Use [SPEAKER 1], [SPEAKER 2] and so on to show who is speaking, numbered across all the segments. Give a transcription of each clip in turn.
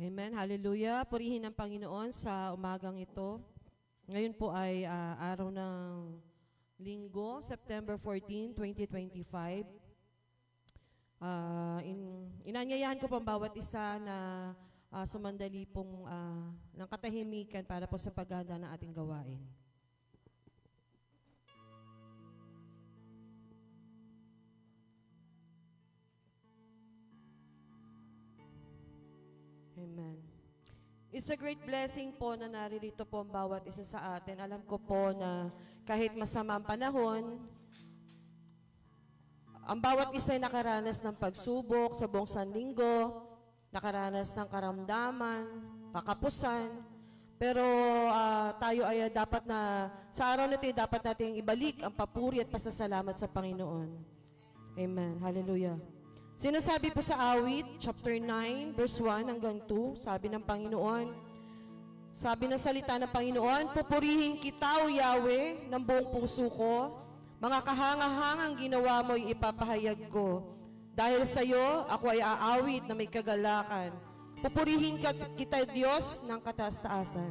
[SPEAKER 1] Amen. Hallelujah. Purihin ang Panginoon sa umagang ito. Ngayon po ay araw ng Linggo, September 14, 2025. Inanyayahan ko pang bawat isa na sumandali pong ng katahimikan para po sa paghahanda ng ating gawain. Amen. It's a great blessing po na naririto po ang bawat isa sa atin. Alam ko po na kahit masama ang panahon, ang bawat isa ay nakaranas ng pagsubok sa buong sanlinggo, nakaranas ng karamdaman, kakapusan, pero tayo ay dapat na, sa araw na ito, dapat nating ibalik ang papuri at pasasalamat sa Panginoon. Amen. Hallelujah. Sinasabi po sa awit, chapter 9, verse 1 hanggang 2, sabi ng Panginoon, sabi ng salita ng Panginoon, pupurihin kita, O Yahweh, ng buong puso ko, mga kahangahangang ginawa mo'y ipapahayag ko. Dahil sa iyo, ako ay aawit na may kagalakan. Pupurihin kita, Diyos, ng kataas-taasan.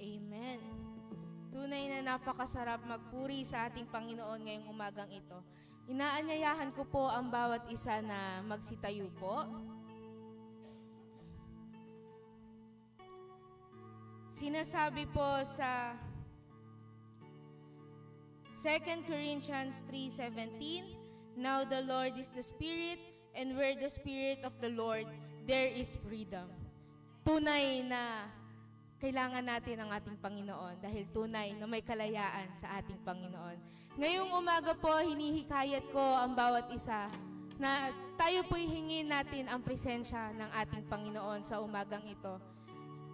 [SPEAKER 2] Amen. Tunay na napakasarap magpuri sa ating Panginoon ngayong umagang ito. Inaanyayahan ko po ang bawat isa na magsitayo po. Sinasabi po sa 2 Corinthians 3:17, now the Lord is the Spirit, and where the Spirit of the Lord, there is freedom. Tunay na kailangan natin ang ating Panginoon dahil tunay na may kalayaan sa ating Panginoon. Ngayong umaga po, hinihikayat ko ang bawat isa na tayo po'y hingin natin ang presensya ng ating Panginoon sa umagang ito.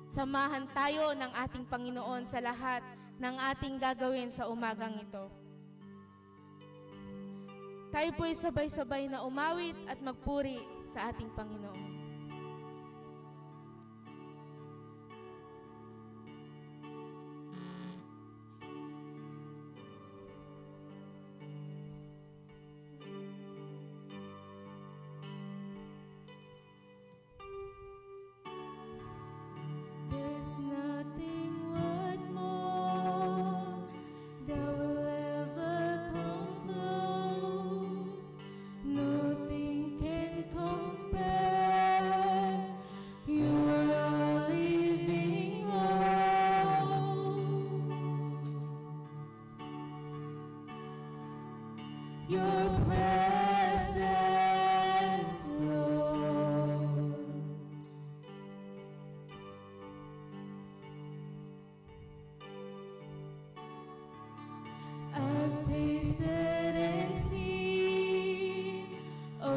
[SPEAKER 2] Samahan tayo ng ating Panginoon sa lahat ng ating gagawin sa umagang ito. Tayo po'y sabay-sabay na umawit at magpuri sa ating Panginoon.
[SPEAKER 3] I've tasted and seen, oh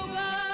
[SPEAKER 3] God.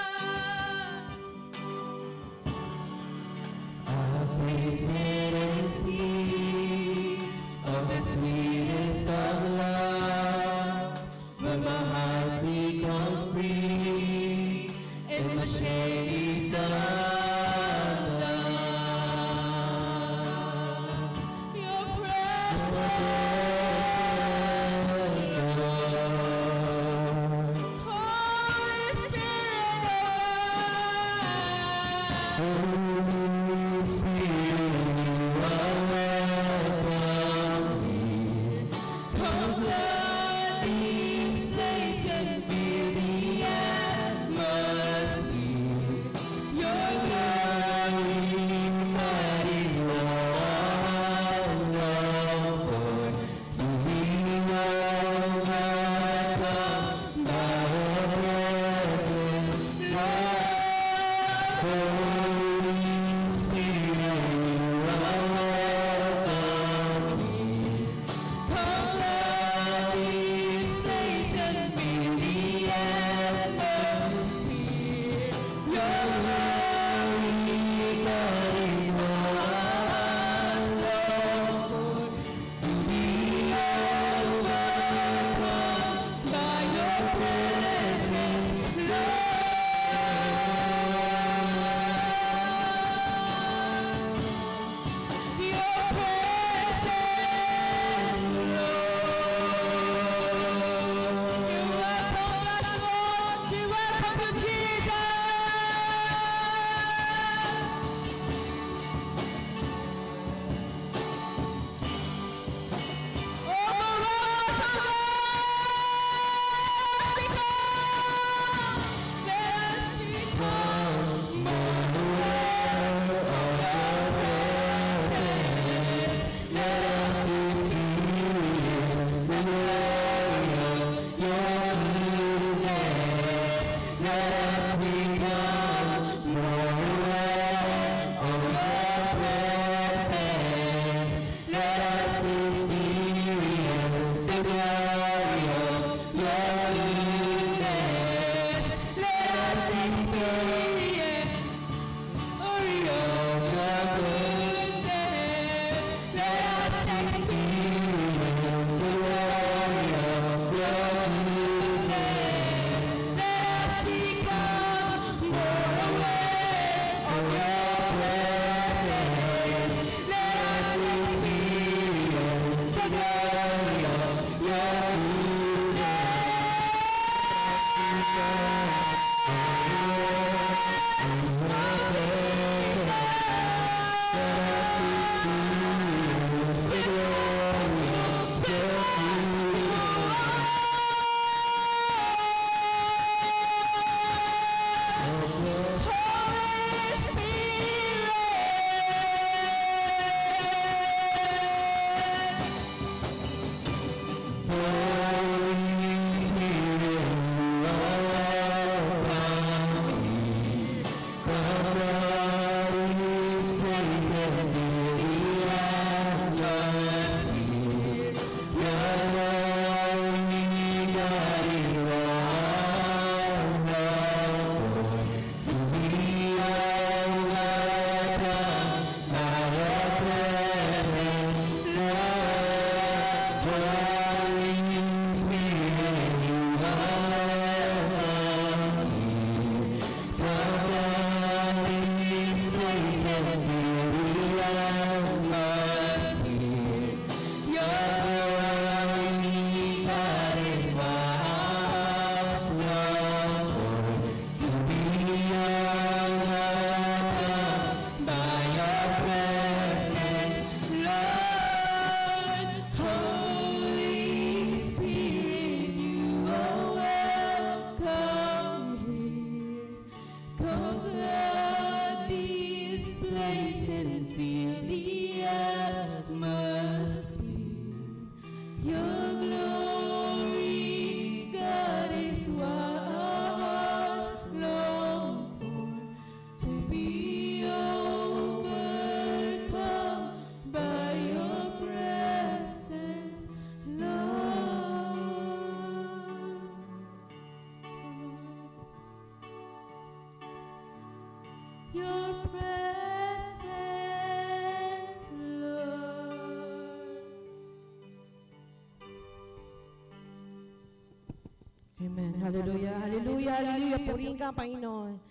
[SPEAKER 1] Amen. Hallelujah. Hallelujah. Hallelujah. Purihin ka, Panginoon.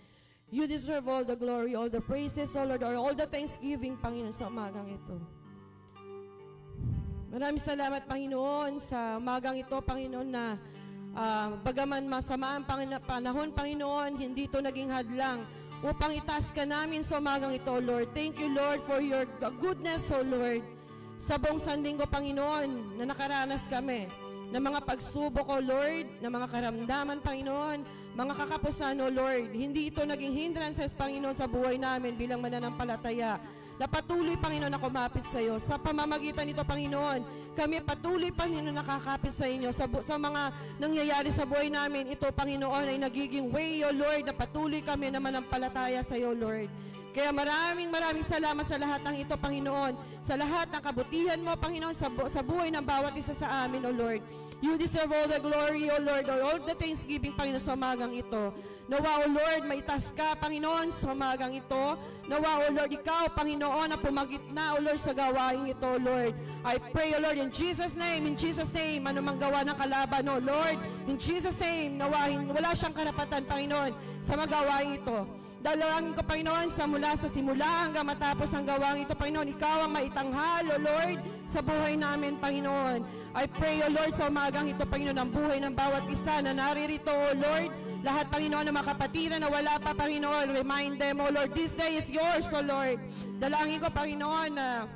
[SPEAKER 1] You deserve all the glory, all the praises, O Lord, or all the thanksgiving, Panginoon, sa umagang ito. Maraming salamat, Panginoon, sa umagang ito, Panginoon, na bagaman masama ang panahon, Panginoon, hindi ito naging hadlang upang itaas ka namin sa umagang ito, Lord. Thank you, Lord, for your goodness, O Lord. sa buong Sanlinggo, Panginoon, na nakaranas kami ng mga pagsubok, O Lord, ng mga karamdaman, Panginoon, mga kakapusan, O Lord. Hindi ito naging hindrances, Panginoon, sa buhay namin bilang mananampalataya. Na patuloy, Panginoon, na kumapit sa iyo. Sa pamamagitan nito, Panginoon, kami patuloy, Panginoon, nakakapit sa inyo. Sa mga nangyayari sa buhay namin, ito, Panginoon, ay nagiging way, O Lord, na patuloy kami na manampalataya sa iyo, Lord. Kaya maraming salamat sa lahat ng ito, Panginoon. Sa lahat ng kabutihan mo, Panginoon, sa buhay ng bawat isa sa amin, O Lord. You deserve all the glory, O Lord, all the thanksgiving, Panginoon, sa umagang ito. Nawa, O Lord, maitas ka, Panginoon, sa umagang ito. Nawa, O Lord, ikaw, Panginoon, na pumagitna, O Lord, sa gawain ito, O Lord. I pray, O Lord, in Jesus' name, anumang gawa ng kalaban, O Lord, in Jesus' name, nawa, wala siyang karapatan, Panginoon, sa magawain ito. Dalawangin ko, Panginoon, sa simula hanggang matapos ang gawang ito, Panginoon, ikaw ang maitanghal, O Lord, sa buhay namin, Panginoon. I pray, O Lord, sa umagang ito, Panginoon, ang buhay ng bawat isa na naririto, O Lord. Lahat, Panginoon, ng mga kapatiran na wala pa, Panginoon, remind them, O Lord, this day is yours, O Lord. Dalangin ko, Panginoon, na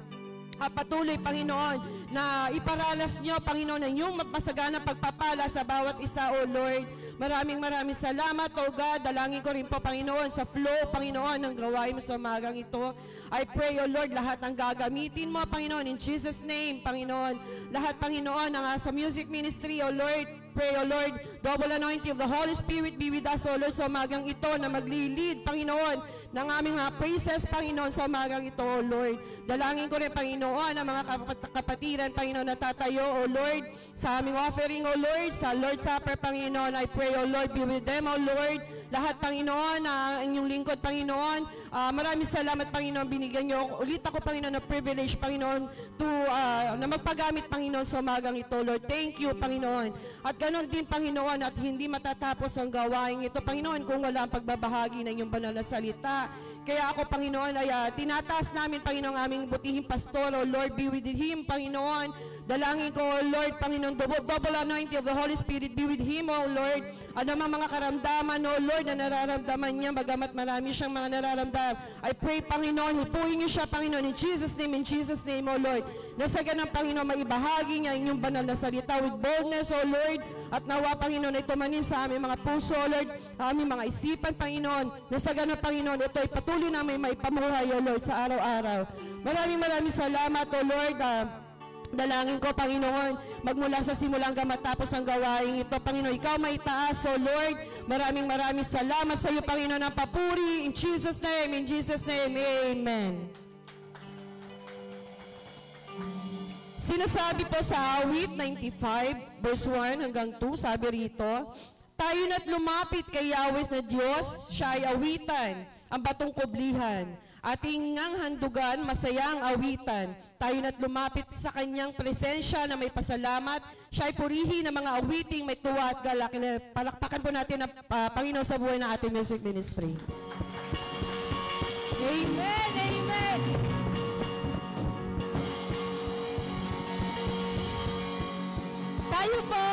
[SPEAKER 1] patuloy, Panginoon, na iparanas nyo, Panginoon, ang iyong mapasaganang pagpapala sa bawat isa, O Lord. Maraming salamat, O God. Dalangin ko rin po, Panginoon, sa flow, Panginoon, ng gawain mo sa umagang ito. I pray, O Lord, lahat ang gagamitin mo, Panginoon, in Jesus' name, Panginoon. Lahat, Panginoon, sa music ministry, O Lord, pray, O Lord, double anointing of the Holy Spirit be with us, O Lord, sa umagang ito na maglilid, Panginoon, ng aming mga praises, Panginoon, sa umagang ito, O Lord. Dalangin ko rin, Panginoon, ang mga kapatiran, Panginoon, na tatayo, O Lord, sa aming offering, O Lord, sa Lord's Supper, Panginoon. I pray, O Lord, be with them, O Lord. Lahat, Panginoon, ang inyong lingkod, Panginoon. Maraming salamat, Panginoon, binigyan nyo ulit ako, Panginoon, na privilege, Panginoon, na magpagamit, Panginoon, sa umagang ito, Lord. Thank you, Panginoon. At ganon din, Panginoon, at hindi matatapos ang gawain ito, Panginoon, kung wala ang pagbabahagi ng inyong banal na salita. Kaya ako, Panginoon, ay tinataas namin, Panginoon, aming butihing pastor, O Lord, be with him, Panginoon. Dalangin ko, O Lord, Panginoon, double anointing of the Holy Spirit, be with him, O Lord. Ano mga karamdaman, O Lord, na nararamdaman niya, bagamat marami siyang mga nararamdaman. I pray, Panginoon, hipuhin niyo siya, Panginoon, in Jesus' name, O Lord. Nasa ganang, Panginoon, maibahagi niya inyong banal na salita with boldness, O Lord. At nawa, Panginoon, ito manim sa aming mga puso, O Lord, aming mga isipan, Panginoon. Nasa ganang, Panginoon, ito ay patuloy namin maipamuhay, O Lord, sa araw-araw. Maraming salamat, O Lord. Dalangin ko, Panginoon, magmula sa simula hanggang matapos ang gawain ito, Panginoon, ikaw may taas, O Lord. Maraming salamat sa iyo, Panginoon, ng papuri. In Jesus' name, Amen. Sinasabi po sa awit 95, verse 1 hanggang 2, sabi rito, tayo na't lumapit kay Yahweh na Diyos, siya ay awitan, ang batong kublihan. Ating ngang handugan, masayang awitan. Tayo na't lumapit sa kanyang presensya na may pasalamat. Siya ay purihin ng mga awiting may tuwa at galak. Palakpakan po natin ang Panginoon sa buhay ng ating music ministry.
[SPEAKER 2] Amen! Amen! Tayo po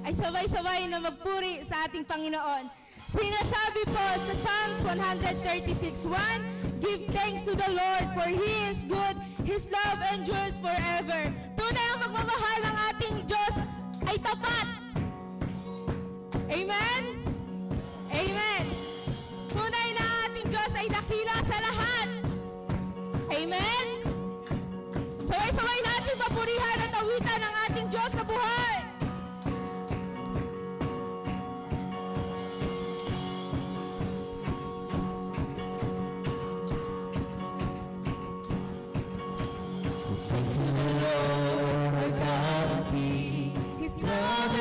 [SPEAKER 2] ay sabay-sabay na magpuri sa ating Panginoon. Sinasabi po sa Psalms 136:1, give thanks to the Lord for He is good, His love endures forever. Tunay ang pagmamahal ng ating Diyos ay tapat. Amen? Amen. Tunay na ating Diyos ay dakila sa lahat. Amen? Sabay-sabay natin papurihan at awitan ang ating Diyos na buhay.
[SPEAKER 3] Thanks to the Lord our God and King, His love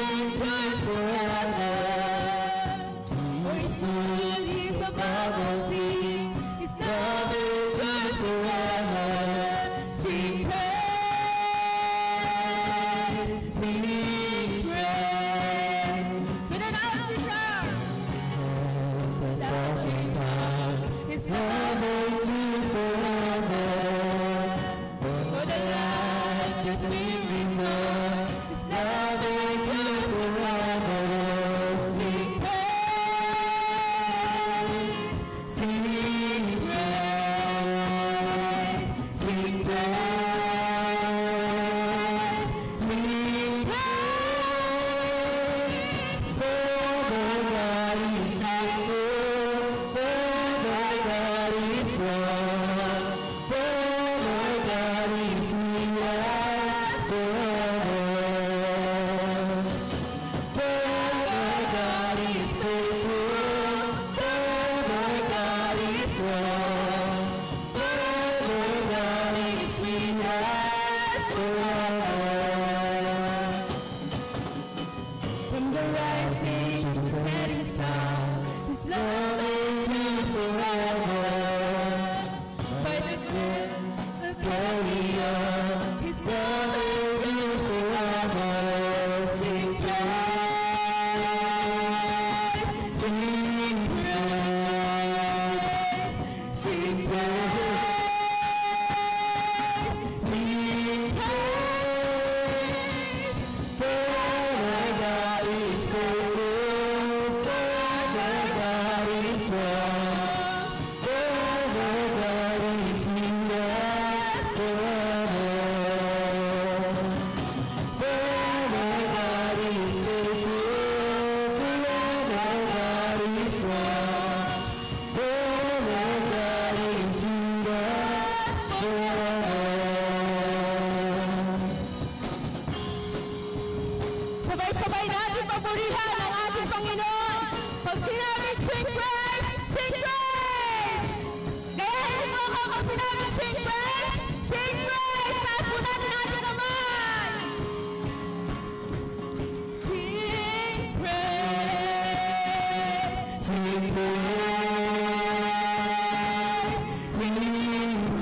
[SPEAKER 2] love endures forever. By the glory of His love endures forever. Sing praise, sing praise, sing praise, sing praise. Forever God is faithful, forever God is strong, forever God is with us forever. Forever God is faithful, forever God is strong, forever God is with us forever. Sabay-sabay natin papurihan ang ating Panginoon. Pag sinabing sing praise, sing praise! Gayahin mo ako kung sinabing sing praise, sing praise! Taas po natin ang ating kamay! Sing praise, sing praise, sing praise,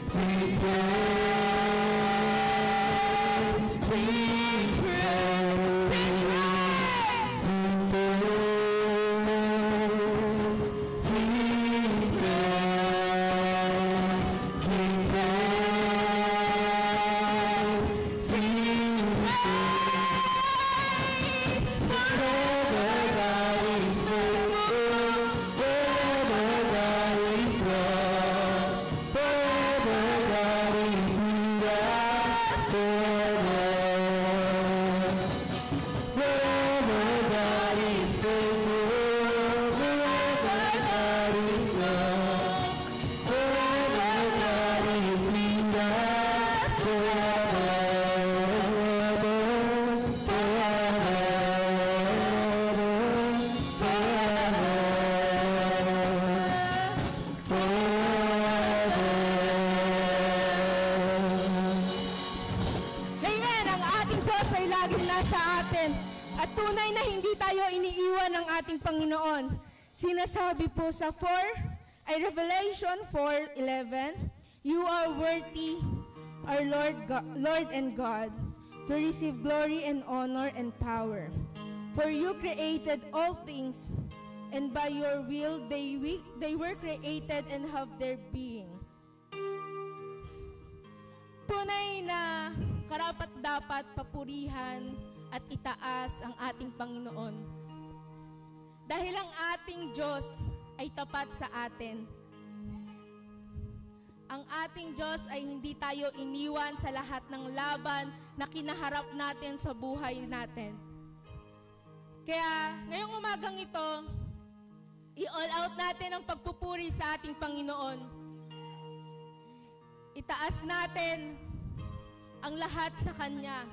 [SPEAKER 2] sing praise, sing praise, sing praise, sing praise, sing praise, sing praise. Forever God is faithful, forever God is strong, forever God is with us forever. Forever God is faithful, forever God is strong, forever God is with us forever. Amen! Ang ating Diyos ay laging nasa atin at tunay na hindi tayo iniiwan ng ating Panginoon. Sinasabi po sa Revelation 4:11, You are worthy, our Lord and God, to receive glory and honor and power. For you created all things, and by your will they were created and have their being. Tunay na karapat-dapat papurihan at itaas ang ating Panginoon. Dahil ang ating Diyos ay tapat sa atin. Ang ating Diyos ay hindi tayo iniwan sa lahat ng laban na kinaharap natin sa buhay natin. Kaya ngayong umagang ito, i-all out natin ang pagpupuri sa ating Panginoon. Itaas natin ang lahat sa Kanya.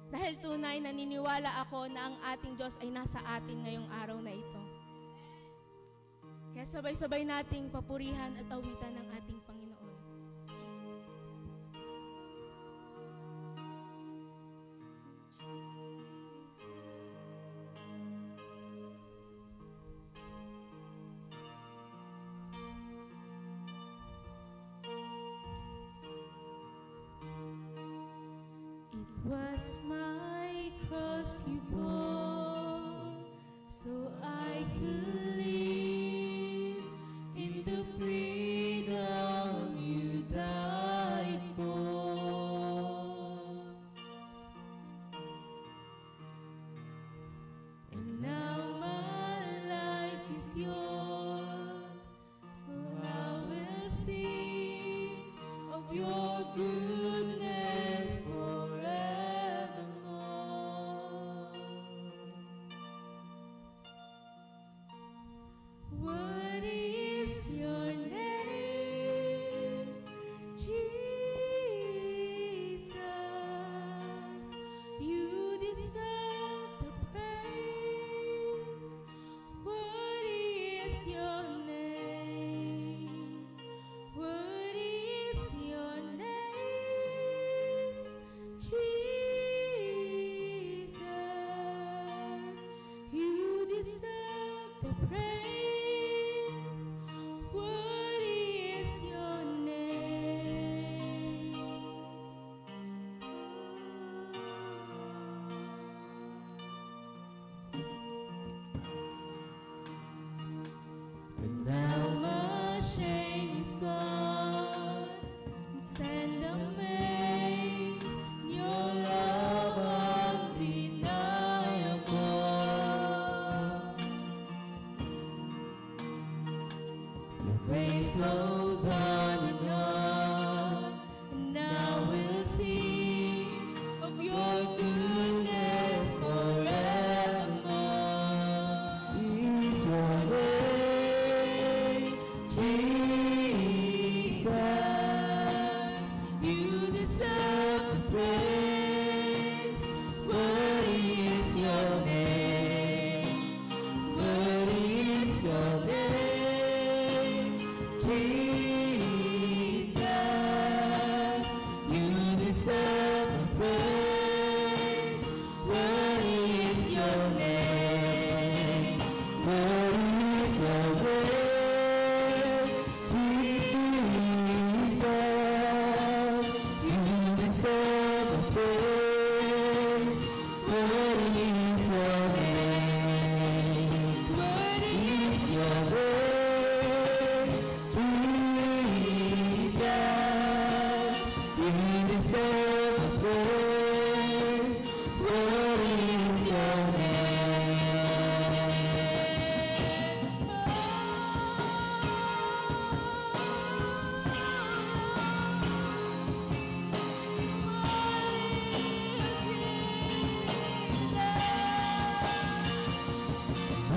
[SPEAKER 2] Dahil tunay naniniwala ako na ang ating Diyos ay nasa atin ngayong araw na ito. Kaya sabay-sabay nating papurihan at awitan ng ating Panginoon. It was my cross you bore, so I could live in the freedom you died for. And now my life is yours, so I will sing of your goodness forevermore. goes on and on, and I will sing of your goodness forevermore.
[SPEAKER 3] Is your name,
[SPEAKER 2] Jesus, you deserve the praise. Worthy is your name. Worthy is your name, Jesus. You deserve the praise. Worthy is your name.
[SPEAKER 3] Worthy is your name, Jesus. You deserve the praise. Worthy is your name.
[SPEAKER 2] Worthy
[SPEAKER 3] Is your name, Jesus. You deserve the praise. Worthy is your We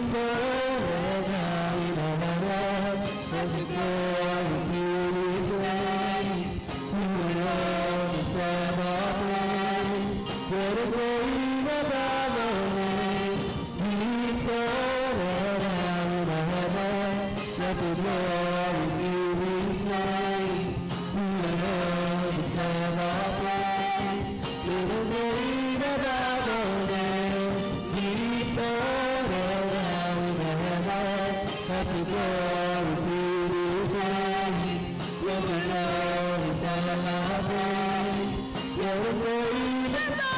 [SPEAKER 3] surrender in our hearts as a glory to His ways. You alone deserve our praise. You're the great above all names. We surrender in our hearts as a glory to His ways. You alone deserve our praise. You're the great above all names. We surrender in our hearts as a glory to His ways. You alone deserve our praise. You're the great above all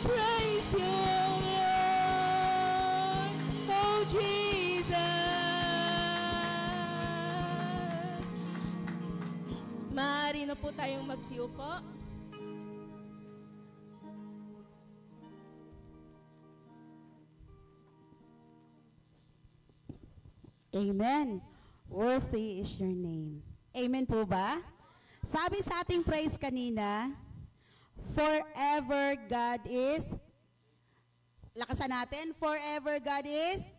[SPEAKER 2] Praise you, Lord, oh Jesus. Maaari na po tayong magsiupo.
[SPEAKER 4] Amen. Worthy is your name. Amen po ba? Sabi sa ating praise kanina, forever God is, lakasan natin, forever God is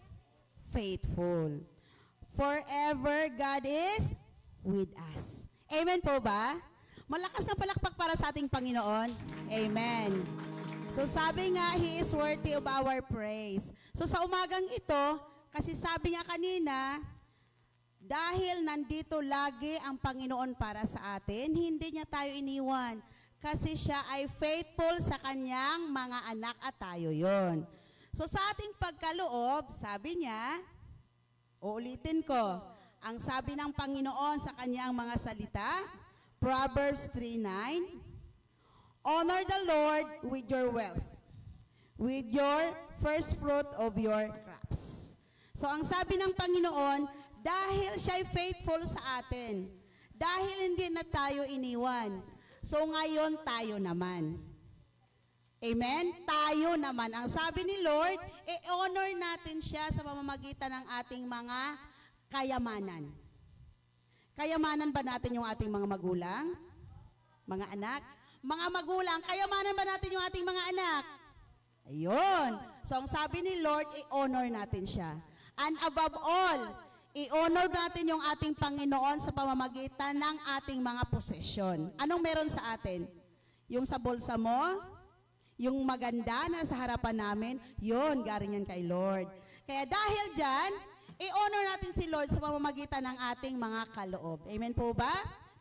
[SPEAKER 4] faithful. Forever God is with us. Amen po ba? Malakas na palakpak para sa ating Panginoon. Amen. So sabi nga, He is worthy of our praise. So sa umagang ito, kasi sabi nga kanina, dahil nandito lagi ang Panginoon para sa atin, hindi niya tayo iniwan. Kasi siya ay faithful sa kanyang mga anak at tayo yon. So sa ating pagkaloob, sabi niya, uulitin ko, ang sabi ng Panginoon sa kanyang mga salita, Proverbs 3:9, honor the Lord with your wealth, with your first fruit of your crops. So ang sabi ng Panginoon, dahil siya ay faithful sa atin, dahil hindi na tayo iniwan, so ngayon tayo naman. Amen? Tayo naman. Ang sabi ni Lord, i-honor natin siya sa pamamagitan ng ating mga kayamanan. Kayamanan ba natin yung ating mga magulang? Mga anak? Mga magulang, kayamanan ba natin yung ating mga anak? Ayun. So, ang sabi ni Lord, i-honor natin siya. And above all, i-honor natin yung ating Panginoon sa pamamagitan ng ating mga posesyon. Anong meron sa atin? Yung sa bulsa mo, yung maganda na sa harapan namin, yun, galing yan kay Lord. Kaya dahil dyan, i-honor natin si Lord sa pamamagitan ng ating mga kaloob. Amen po ba?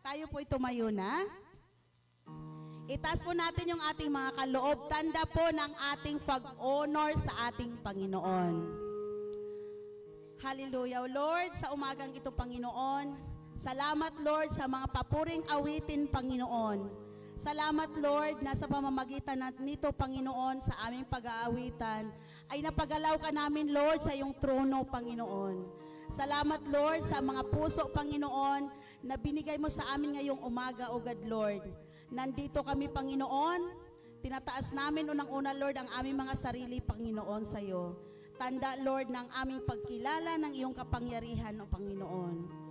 [SPEAKER 4] Tayo po tumayo na. Itaas po natin yung ating mga kaloob. Tanda po ng ating pag-honor sa ating Panginoon. Hallelujah, Lord, sa umagang ito, Panginoon. Salamat, Lord, sa mga papuring awitin, Panginoon. Salamat, Lord, na sa pamamagitan nito, Panginoon, sa aming pag-aawitan, ay napagalaw ka namin, Lord, sa iyong trono, Panginoon. Salamat, Lord, sa mga puso, Panginoon, na binigay mo sa amin ngayong umaga, O God, Lord. Nandito kami, Panginoon. Tinataas namin unang-una, Lord, ang aming mga sarili, Panginoon, sa iyo. Tanda, Lord, ng aming pagkilala ng iyong kapangyarihan, O Panginoon.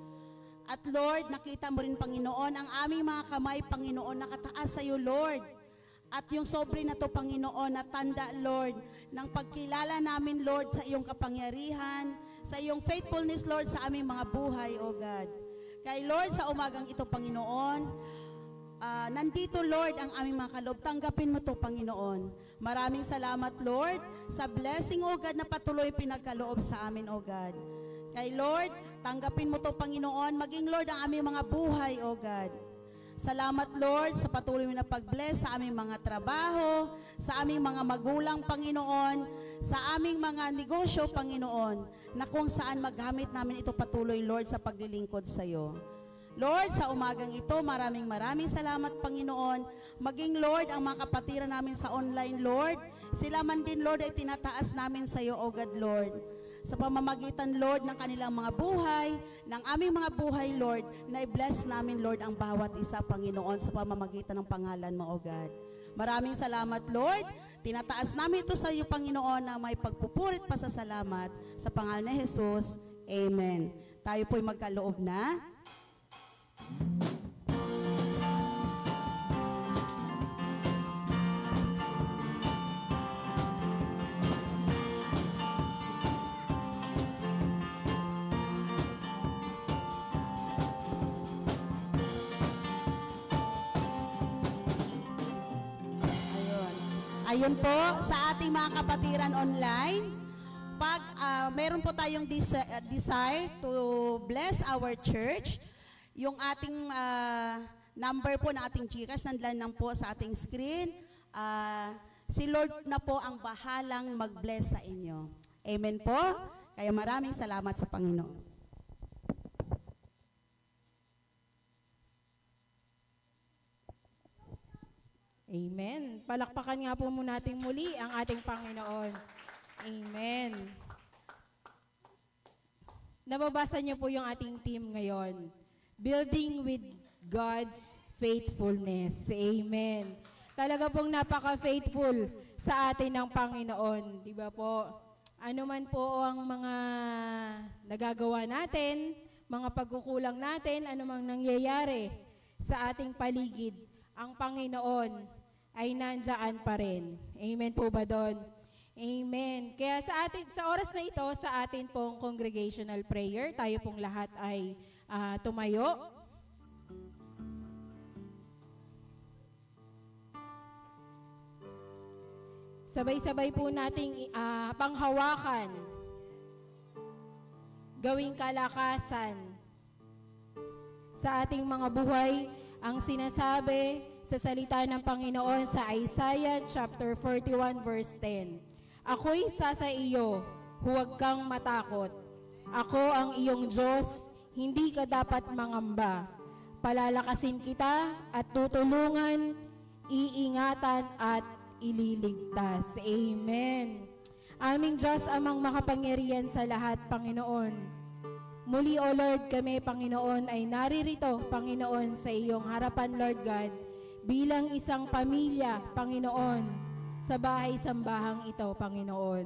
[SPEAKER 4] At Lord, nakita mo rin, Panginoon, ang aming mga kamay, Panginoon, nakataas sa iyo, Lord. At yung sobre na to, Panginoon, na tanda, Lord, ng pagkilala namin, Lord, sa iyong kapangyarihan, sa iyong faithfulness, Lord, sa aming mga buhay, O God. Kay Lord, sa umagang ito, Panginoon, nandito, Lord, ang aming mga kaloob. Tanggapin mo to, Panginoon. Maraming salamat, Lord, sa blessing, O God, na patuloy pinagkaloob sa amin, O God. Kay Lord, tanggapin mo to, Panginoon. Maging, Lord, ang aming mga buhay, O God. Salamat, Lord, sa patuloy na pag-bless sa aming mga trabaho, sa aming mga magulang, Panginoon, sa aming mga negosyo, Panginoon, na kung saan magamit namin ito patuloy, Lord, sa paglilingkod sa iyo. Lord, sa umagang ito, maraming salamat, Panginoon. Maging, Lord, ang mga kapatiran namin sa online, Lord, sila man din, Lord, ay tinataas namin sa iyo, O God, Lord. Sa pamamagitan, Lord, ng kanilang mga buhay, ng aming mga buhay, Lord, na i-bless namin, Lord, ang bawat isa, Panginoon, sa pamamagitan ng pangalan mo, O God. Maraming salamat, Lord. Tinataas namin ito sa iyo, Panginoon, na may pagpupurit pa sa salamat. Sa pangalan ni Jesus, Amen. Tayo po'y magkaloob na. Ayun po, sa ating mga kapatiran online, pag meron po tayong desire to bless our church, yung ating number po na ating GCash, nandiyan lang po sa ating screen. Si Lord na po ang bahalang mag-bless sa inyo. Amen po. Kaya maraming salamat sa Panginoon.
[SPEAKER 2] Amen. Palakpakan nga po muna natin muli ang ating Panginoon. Amen. Nababasa niyo po yung ating team ngayon. Building with God's faithfulness. Amen. Talaga pong napaka-faithful sa atin ng Panginoon. Di ba po? Ano man po ang mga nagagawa natin, mga pagkukulang natin, ano mang nangyayari sa ating paligid, ang Panginoon ay nandyan pa rin. Amen po ba doon? Amen. Kaya sa oras na ito, sa atin pong congregational prayer, tayo pong lahat ay tumayo. Sabay-sabay po nating panghawakan, gawing kalakasan sa ating mga buhay, ang sinasabi sa salita ng Panginoon sa Isaiah chapter 41 verse 10. Ako'y sa iyo, huwag kang matakot. Ako ang iyong Diyos, hindi ka dapat mangamba. Palalakasin kita at tutulungan, iingatan at ililigtas. Amen. Aming Diyos, amang makapangyarihan sa lahat, Panginoon. Muli, O Lord, kami, Panginoon, ay naririto, Panginoon, sa iyong harapan, Lord God, bilang isang pamilya, Panginoon, sa bahay-sambahang ito, Panginoon.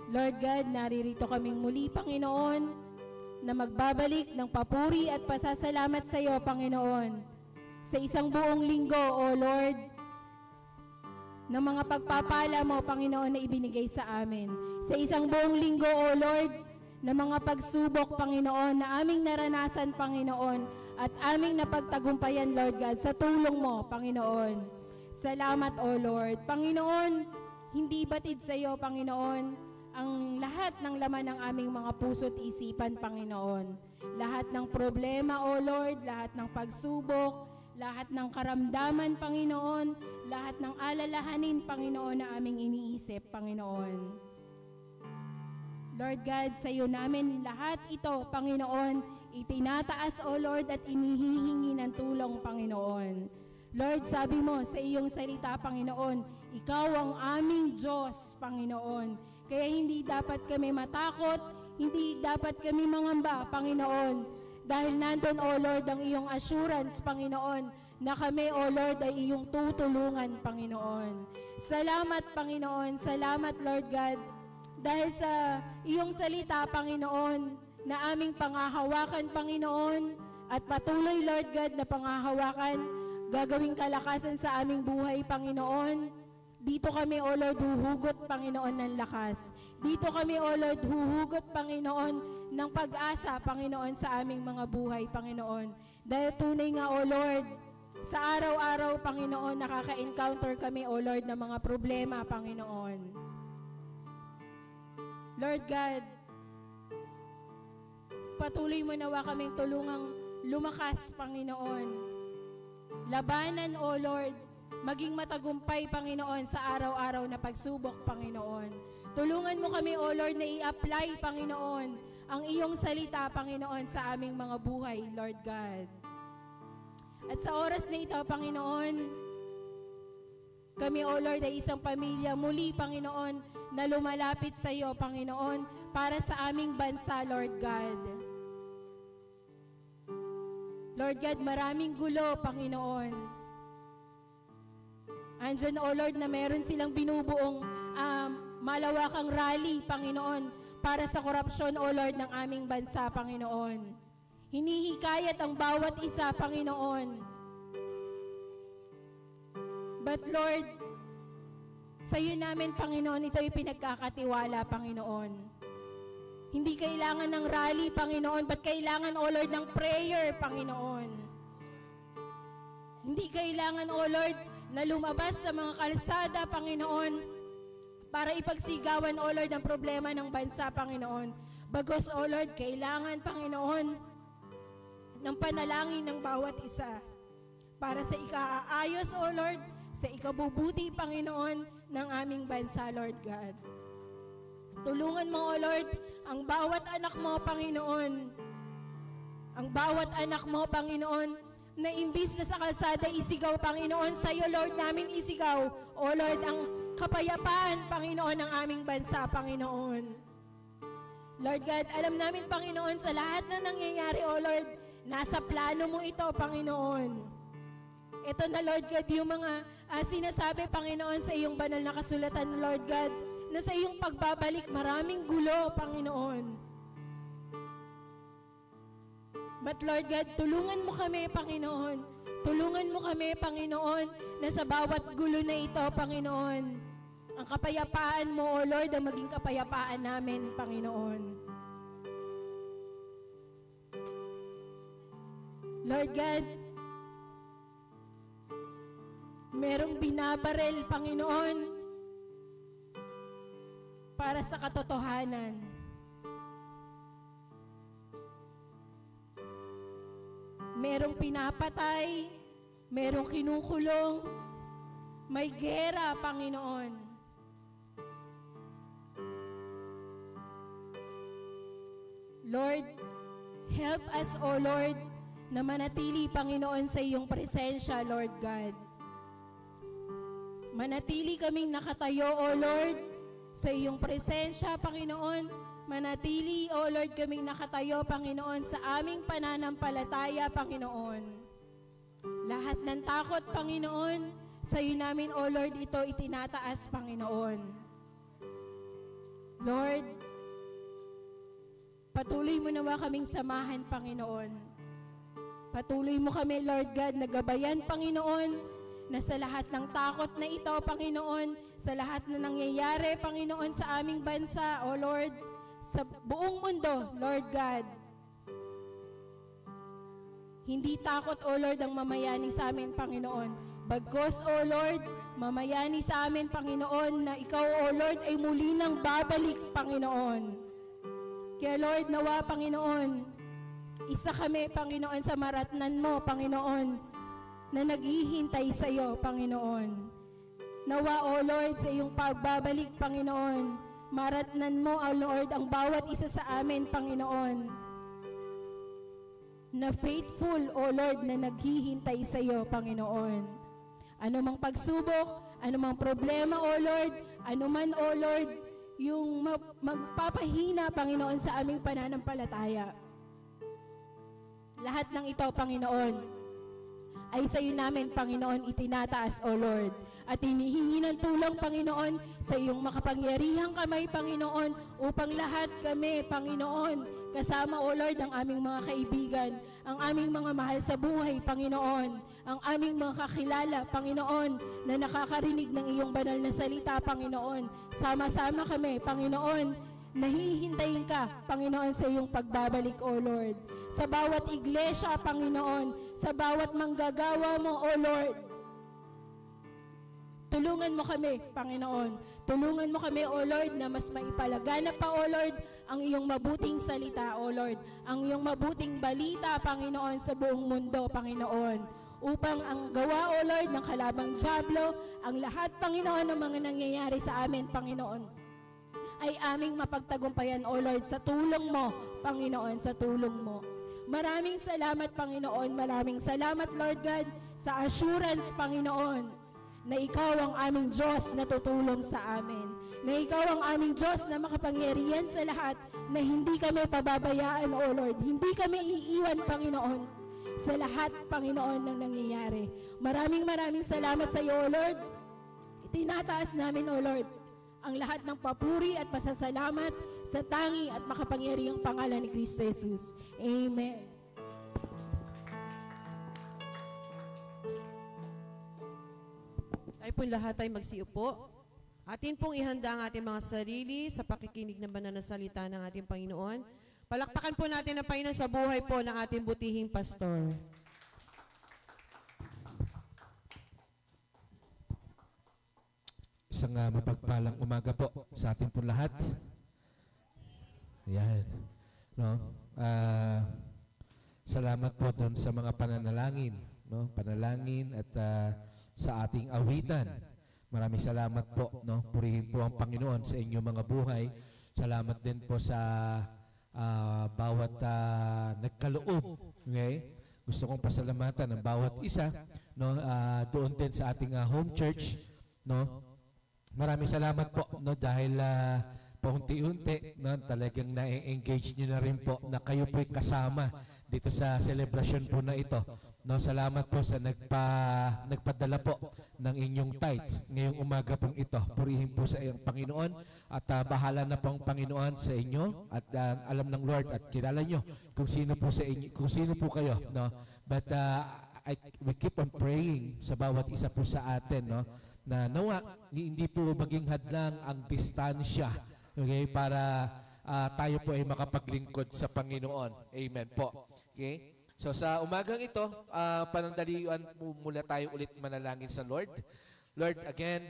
[SPEAKER 2] Lord God, naririto kaming muli, Panginoon, na magbabalik ng papuri at pasasalamat sa iyo, Panginoon, sa isang buong linggo, O Lord,
[SPEAKER 5] ng mga pagpapala mo, Panginoon, na ibinigay sa amin. Sa isang buong linggo, O Lord, na mga pagsubok, Panginoon, na aming naranasan, Panginoon, at aming napagtagumpayan, Lord God, sa tulong mo, Panginoon. Salamat, O Lord. Panginoon, hindi batid sa iyo, Panginoon, ang lahat ng laman ng aming mga puso't isipan, Panginoon. Lahat ng problema, O Lord, lahat ng pagsubok, lahat ng karamdaman, Panginoon, lahat ng alalahanin, Panginoon, na aming iniisip, Panginoon. Lord God, sa iyo namin lahat ito, Panginoon, itinataas, O Lord, at inihihingi ng tulong, Panginoon. Lord, sabi mo sa iyong salita, Panginoon, ikaw ang aming Diyos, Panginoon. Kaya hindi dapat kami matakot, hindi dapat kami mangamba, Panginoon. Dahil nandun, O Lord, ang iyong assurance, Panginoon, na kami, O Lord, ay iyong tutulungan, Panginoon. Salamat, Panginoon. Salamat, Lord God. Dahil sa iyong salita, Panginoon, na aming pangahawakan, Panginoon, at patuloy, Lord God, na pangahawakan, gagawing kalakasan sa aming buhay, Panginoon. Dito kami, O Lord, huhugot, Panginoon, ng lakas. Dito kami, O Lord, huhugot, Panginoon, ng pag-asa, Panginoon, sa aming mga buhay, Panginoon. Dahil tunay nga, O Lord, sa araw-araw, Panginoon, nakaka-encounter kami, O Lord, ng mga problema, Panginoon. Lord God, patuloy mo nawa kaming tulungang lumakas, Panginoon. Labanan, O Lord, maging matagumpay, Panginoon, sa araw-araw na pagsubok, Panginoon. Tulungan mo kami, O Lord, na i-apply, Panginoon, ang iyong salita, Panginoon, sa aming mga buhay, Lord God. At sa oras na ito, Panginoon, kami, O Lord, ay isang pamilya muli, Panginoon, na lumalapit sa iyo, Panginoon, para sa aming bansa, Lord God. Lord God, maraming gulo, Panginoon. Andyan, O Lord, na meron silang binubuong malawakang rally, Panginoon, para sa korupsyon, O Lord, ng aming bansa, Panginoon. Hinihikayat ang bawat isa, Panginoon. But Lord, sa iyo namin, Panginoon, ito ay pinagkakatiwala, Panginoon. Hindi kailangan ng rally, Panginoon, but kailangan, O Lord, ng prayer, Panginoon. Hindi kailangan, O Lord, na lumabas sa mga kalsada, Panginoon, para ipagsigawan, O Lord, ang problema ng bansa, Panginoon. Bagos, O Lord, kailangan, Panginoon, ng panalangin ng bawat isa para sa ikaayos, O Lord, sa ikabubuti, Panginoon, ng aming bansa, Lord God. Tulungan mo, O Lord, ang bawat anak mo, Panginoon. Ang bawat anak mo, Panginoon, na imbis na sa kalsada isigaw, Panginoon, sa iyo, Lord, namin isigaw, O Lord, ang kapayapaan, Panginoon, ng aming bansa, Panginoon. Lord God, alam namin, Panginoon, sa lahat na nangyayari, O Lord, nasa plano mo ito, Panginoon. Ito na, Lord God, yung mga sinasabi, Panginoon, sa iyong banal na kasulatan, Lord God, na sa iyong pagbabalik, maraming gulo, Panginoon. But Lord God, tulungan mo kami, Panginoon. Tulungan mo kami, Panginoon, na sa bawat gulo na ito, Panginoon, ang kapayapaan mo, O Lord, ang maging kapayapaan namin, Panginoon. Lord God, merong binabarel, Panginoon, para sa katotohanan. Merong pinapatay, merong kinukulong, may gera, Panginoon. Lord, help us, O Lord, na manatili, Panginoon, sa iyong presensya, Lord God. Manatili kaming nakatayo, O Lord, sa iyong presensya, Panginoon. Manatili, O Lord, kaming nakatayo, Panginoon, sa aming pananampalataya, Panginoon. Lahat ng takot, Panginoon, sa iyo namin, O Lord, ito itinataas, Panginoon. Lord, patuloy mo nawa kaming samahan, Panginoon. Patuloy mo kami, Lord God, na gabayan, Panginoon, na sa lahat ng takot na ito, Panginoon, sa lahat na nangyayari, Panginoon, sa aming bansa, O Lord, sa buong mundo, Lord God, hindi takot, O Lord, ang mamayani sa amin, Panginoon. Bagkos, O Lord, mamayani sa amin, Panginoon, na Ikaw, O Lord, ay muli nang babalik, Panginoon. Kaya Lord, nawa, Panginoon, isa kami, Panginoon, sa maratnan mo, Panginoon, na naghihintay sa iyo, Panginoon. Nawa, O Lord, sa iyong pagbabalik, Panginoon, maratnan mo, O Lord, ang bawat isa sa amin, Panginoon, na faithful, O Lord, na naghihintay sa iyo, Panginoon. Ano mang pagsubok, ano mang problema, O Lord, ano man, O Lord, yung magpapahina, Panginoon, sa aming pananampalataya. Lahat ng ito, Panginoon, ay sa iyo namin, Panginoon, itinataas, O Lord. At hinihingi ng tulong, Panginoon, sa iyong makapangyarihang kamay, Panginoon, upang lahat kami, Panginoon, kasama, O Lord, ang aming mga kaibigan, ang aming mga mahal sa buhay, Panginoon, ang aming mga kakilala, Panginoon, na nakakarinig ng iyong banal na salita, Panginoon. Sama-sama kami, Panginoon, nahihintayin ka, Panginoon, sa iyong pagbabalik, O Lord. Sa bawat iglesia, Panginoon, sa bawat manggagawa mo, O Lord, tulungan mo kami, Panginoon. Tulungan mo kami, O Lord, na mas maipalaganap pa, O Lord, ang iyong mabuting salita, O Lord. Ang iyong mabuting balita, Panginoon, sa buong mundo, Panginoon. Upang ang gawa, O Lord, ng kalabang dyablo, ang lahat, Panginoon, ng mga nangyayari sa amin, Panginoon, ay aming mapagtagumpayan, O Lord, sa tulong mo, Panginoon, sa tulong mo. Maraming salamat, Panginoon. Maraming salamat, Lord God, sa assurance, Panginoon, na Ikaw ang aming Diyos na tutulong sa amin. Na Ikaw ang aming Diyos na makapangyarihan sa lahat, na hindi kami pababayaan, O Lord. Hindi kami iiwan, Panginoon, sa lahat, Panginoon, ng nangyayari. Maraming salamat sa iyo, O Lord. Itinataas namin, O Lord, ang lahat ng papuri at pasasalamat sa tangi at makapangyarihang pangalan ni Kristo Jesus. Amen.
[SPEAKER 1] Tayo po lahat ay magsiupo. Atin pong ihanda ang ating mga sarili sa pakikinig ng banal na salita ng ating Panginoon. Palakpakan po natin ang Panginoon sa buhay po ng ating butihing pastor.
[SPEAKER 3] Isang mapagpalang umaga po sa ating po lahat. Ayan. No? Salamat po doon sa mga pananalangin. No? Panalangin at sa ating awitan. Maraming salamat po. No? Purihin po ang Panginoon sa inyong mga buhay. Salamat din po sa bawat nagkaloob. Okay? Gusto kong pasalamatan ng bawat isa. No? Doon din sa ating home church. No? Maraming salamat po, no, dahil paunti-unti, no, talagang na-engage nyo na rin po na kayo po'y kasama dito sa celebration po na ito. No, salamat po sa nagpadala po ng inyong tithes ngayong umaga pong ito. Purihin po sa iyong Panginoon at bahala na po ang Panginoon sa inyo at alam ng Lord at kilala nyo kung sino po sa inyo, kung sino po kayo, no. But we keep on praying sa bawat isa po sa atin, no, na nawa hindi po maging hadlang ang distansya, okay, para tayo po ay makapaglingkod sa Panginoon. Amen po. Okay? So sa umagang ito, panandalian po mula tayo ulit manalangin sa Lord. Lord, again,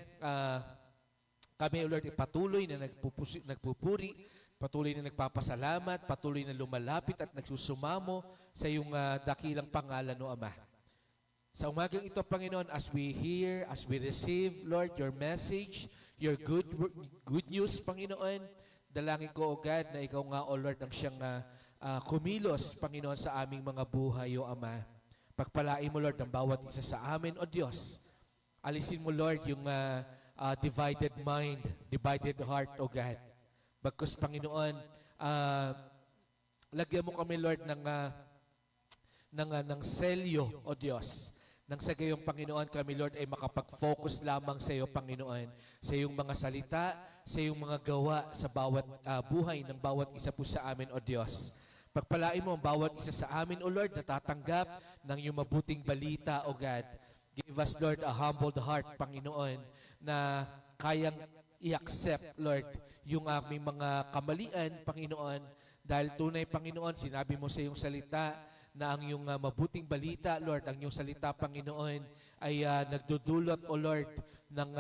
[SPEAKER 3] kami, Lord, patuloy na nagpupuri, patuloy na nagpapasalamat, patuloy na lumalapit at nagsusumamo sa iyong dakilang pangalan, o Ama. Sa umagang ito, Panginoon, as we hear, as we receive, Lord, your message, your good news, Panginoon, dalangin ko, O God, na ikaw nga, O Lord, ang siyang kumilos, Panginoon, sa aming mga buhay, O Ama. Pagpalain mo, Lord, ang bawat isa sa amin, O Diyos. Alisin mo, Lord, yung divided mind, divided heart, O God. Bagkus, Panginoon, lagyan mo kami, Lord, ng selyo, O Diyos. Nang sa gayong Panginoon kami, Lord, ay makapag-focus lamang sa iyo, Panginoon, sa iyong mga salita, sa iyong mga gawa, sa bawat buhay ng bawat isa po sa amin, O Diyos. Pagpalain mo ang bawat isa sa amin, O Lord, na tatanggap ng iyong mabuting balita, O God. Give us, Lord, a humbled heart, Panginoon, na kayang i-accept, Lord, yung aming mga kamalian, Panginoon, dahil tunay, Panginoon, sinabi mo sa iyong salita na ang iyong mabuting balita, Lord, ang iyong salita, Panginoon, ay nagdudulot, O Lord, ng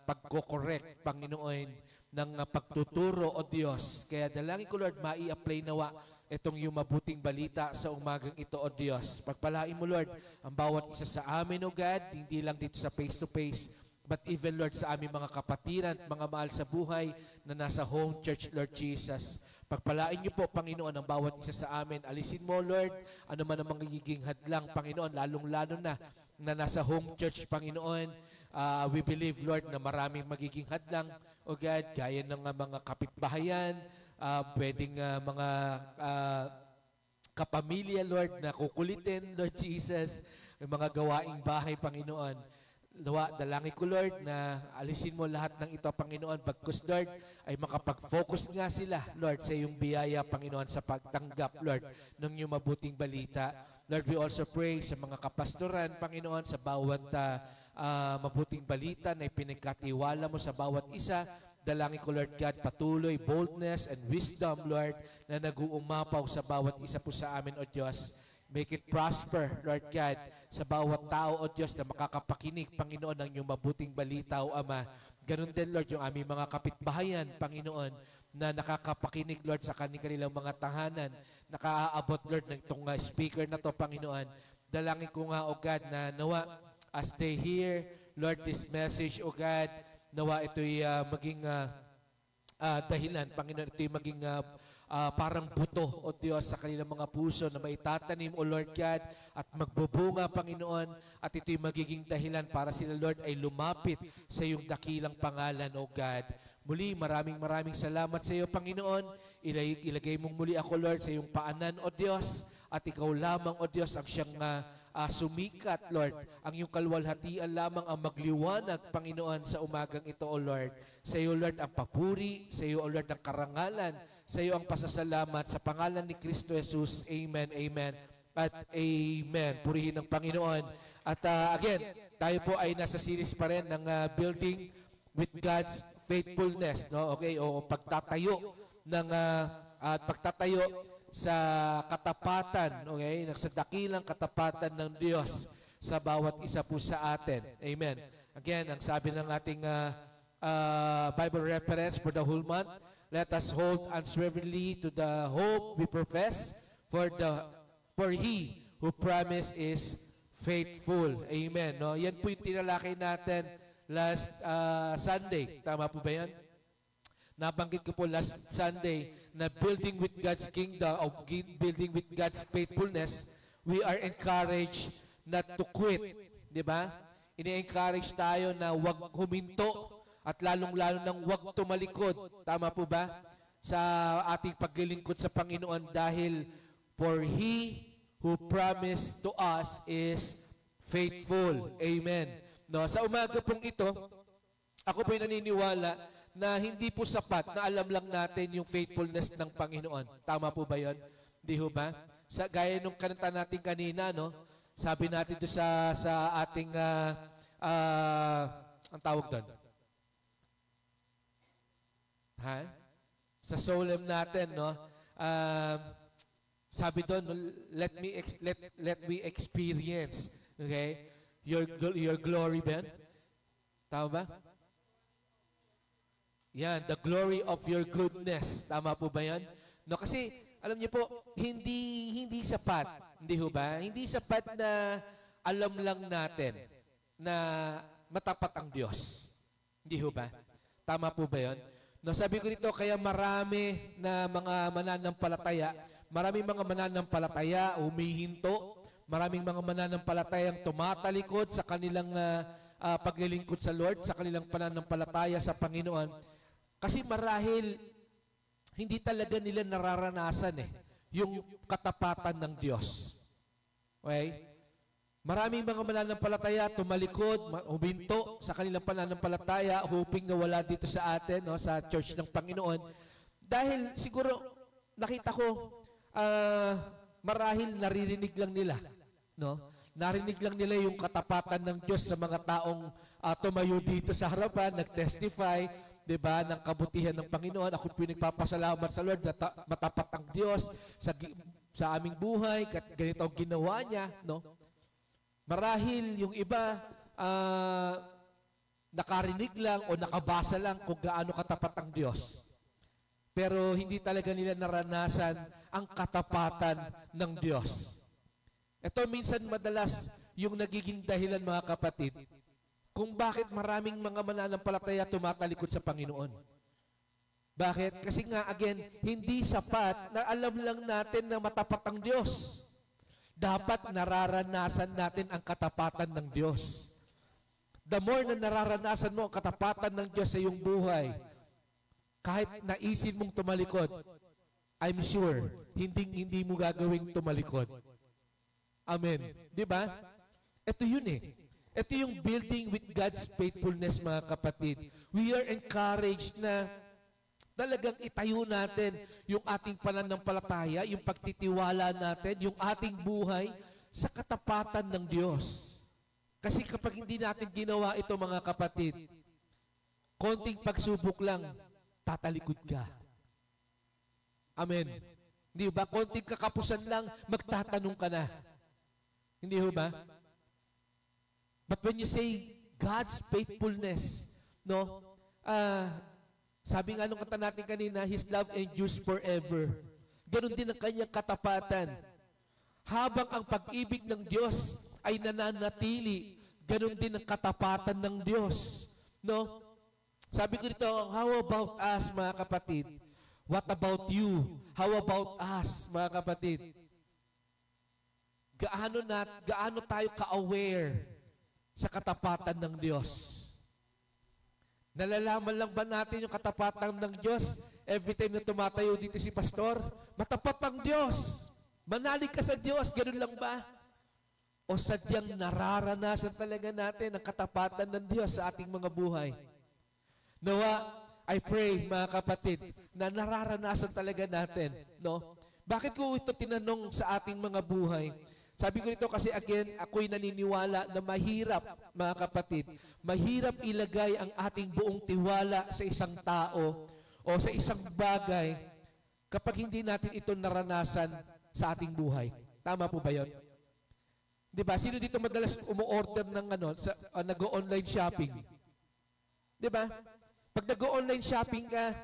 [SPEAKER 3] pagko-correct, Panginoon, ng pagtuturo, O Diyos. Kaya dalangin ko, Lord, mai-apply nawa itong iyong mabuting balita sa umagang ito, O Diyos. Pagpalain mo, Lord, ang bawat isa sa amin, O God, hindi lang dito sa face-to-face, but even, Lord, sa aming mga kapatiran at mga mahal sa buhay na nasa home church, Lord Jesus. Pagpalain niyo po, Panginoon, ang bawat isa sa amin. Alisin mo, Lord, ano man ang magiging hadlang, Panginoon, lalong-lalo na nasa home church, Panginoon. We believe, Lord, na maraming magiging hadlang, O God, gaya ng mga kapitbahayan, pwedeng mga kapamilya, Lord, na kukulitin, Lord Jesus, mga gawaing bahay, Panginoon. Dalangin ko, Lord, na alisin mo lahat ng ito, Panginoon. Bagkus, Lord, ay makapag-focus nga sila, Lord, sa iyong biyaya, Panginoon, sa pagtanggap, Lord, ng iyong mabuting balita. Lord, we also pray sa mga kapastoran, Panginoon, sa bawat mabuting balita na ipinagkatiwala mo sa bawat isa. Dalangin ko, Lord God, patuloy, boldness and wisdom, Lord, na nag-uumapaw sa bawat isa po sa amin, O Diyos. Make it prosper, Lord God, sa bawat tao, O Diyos, na makakapakinig, Panginoon, ng iyong mabuting balita, O Ama. Ganun din, Lord, yung aming mga kapitbahayan, Panginoon, na nakakapakinig, Lord, sa kanilang mga tahanan, nakaaabot, Lord, ng itong speaker na to, Panginoon. Dalangin ko nga, O God, na nawa, as they hear, Lord, this message, O God, nawa ito'y maging dahilan, Panginoon, ito'y maging parang buto, O Diyos, sa kanilang mga puso na maitatanim, O Lord God, at magbubunga, Panginoon, at ito'y magiging dahilan para sila, Lord, ay lumapit sa iyong dakilang pangalan, O God. Muli, maraming salamat sa iyo, Panginoon. Ilagay mong muli ako, Lord, sa iyong paanan, O Diyos, at ikaw lamang, O Diyos, ang siyang sumikat, Lord. Ang iyong kalwalhatian lamang ang magliwanag, Panginoon, sa umagang ito, O Lord. Sa iyo, Lord, ang papuri, sa iyo, O Lord, ang karangalan, sa iyo ang pasasalamat, sa pangalan ni Kristo Jesus. Amen, amen, at amen. Purihin ng Panginoon. At again, tayo po ay nasa series pa rin ng Building with God's Faithfulness, no? Okay, o pagtatayo ng pagtatayo sa katapatan, okay, sa dakilang katapatan ng Diyos sa bawat isa po sa atin. Amen. Again, ang sabi ng ating Bible reference for the whole month, let us hold unswervingly to the hope we profess, for He who promised is faithful. Amen. No? Yan po yung tinalakay natin last Sunday. Tama po ba yan? Nabanggit ko po last Sunday na building with God's kingdom, o building with God's faithfulness, we are encouraged not to quit. Di ba? Ini-encourage tayo na huwag huminto at lalong-lalo nang huwag tumalikod. Tama po ba? Sa ating paglilingkod sa Panginoon, dahil for He who promised to us is faithful. Amen. No, sa umaga pong ito, ako po'y naniniwala na hindi po sapat na alam lang natin yung faithfulness ng Panginoon. Tama po ba yun? Di ho ba? Gaya nung kananta natin kanina, no? Sabi natin doon sa ating, ang tawag doon? Ha? Sa solemn natin, no? Sabi doon, let me experience, okay? Your glory, Ben? Tama ba? Yan, the glory of your goodness. Tama po ba yan? No, kasi, alam niyo po, hindi sapat. Hindi ho ba? Hindi sapat na alam lang natin na matapat ang Diyos. Hindi ho ba? Tama po ba yan? No, sabi ko dito, kaya marami na mga mananampalataya, maraming mga mananampalataya humihinto, maraming mga mananampalatayang tumatalikod sa kanilang paglilingkod sa Lord, sa kanilang pananampalataya sa Panginoon. Kasi marahil, hindi talaga nila nararanasan yung katapatan ng Diyos. Okay? Maraming mga mananampalataya tumalikod, huminto sa kanilang pananampalataya, hoping na wala dito sa atin, no, sa church ng Panginoon. Dahil siguro, nakita ko, marahil naririnig lang nila, no, narinig lang nila yung katapatan ng Diyos sa mga taong tumayo dito sa harapan, nag-testify, 'di ba, ng kabutihan ng Panginoon. Ako po nagpapasalamat sa Lord na matapat ang Diyos sa aming buhay, ganito ang ginawa niya, no? Marahil yung iba nakarinig lang o nakabasa lang kung gaano katapat ang Diyos. Pero hindi talaga nila naranasan ang katapatan ng Diyos. Ito minsan madalas yung nagiging dahilan, mga kapatid, kung bakit maraming mga mananampalataya tumatalikod sa Panginoon. Bakit? Kasi nga, again, hindi sapat na alam lang natin na matapat ang Diyos. Dapat nararanasan natin ang katapatan ng Diyos. The more na nararanasan mo ang katapatan ng Diyos sa iyong buhay, kahit naisin mong tumalikod, I'm sure, hindi mo gagawing tumalikod. Amen. Di ba? Ito yun eh. Ito yung building with God's faithfulness, mga kapatid. We are encouraged na talagang itayo natin yung ating pananampalataya, yung pagtitiwala natin, yung ating buhay sa katapatan ng Diyos. Kasi kapag hindi natin ginawa ito, mga kapatid, konting pagsubok lang, tatalikod ka. Amen. Hindi ba? Konting kakapusan lang, magtatanong ka na. Hindi ba? But when you say God's faithfulness, no? Sabi nga nung kanta natin kanina, His love endures forever. Ganon din ang kanyang katapatan. Habang ang pag-ibig ng Diyos ay nananatili, ganon din ang katapatan ng Diyos. No? Sabi ko dito, how about us, mga kapatid? What about you? How about us, mga kapatid? Gaano tayo ka-aware sa katapatan ng Diyos? Nalalaman lang ba natin yung katapatan ng Diyos every time na tumatayo dito si Pastor? Matapat ang Diyos. Manalig ka sa Diyos. Ganun lang ba? O sadyang nararanasan talaga natin ang katapatan ng Diyos sa ating mga buhay? Nawa, I pray, mga kapatid, na nararanasan talaga natin. No? Bakit ko ito tinanong sa ating mga buhay? Sabi ko nito kasi again, ako'y naniniwala na mahirap, mga kapatid, mahirap ilagay ang ating buong tiwala sa isang tao o sa isang bagay kapag hindi natin ito naranasan sa ating buhay. Tama po ba yun? Di ba? Sino dito madalas umu-order ng nag-o-online shopping? Di ba? Pag nag-o-online shopping ka,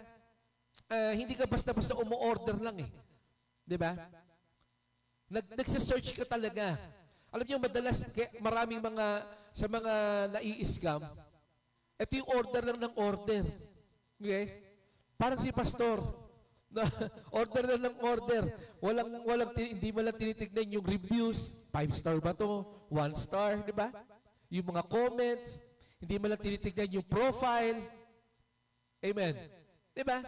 [SPEAKER 3] hindi ka basta-basta umu-order lang eh. Di ba? Nagsa-search ka talaga. Alam niyo, madalas maraming sa mga nai-scam, ito yung order lang ng order. Okay? Parang si Pastor, order lang ng order. Hindi mo lang tinitignan yung reviews, 5-star ba to? 1-star, di ba? Yung mga comments, hindi mo lang tinitignan yung profile. Amen. Di ba?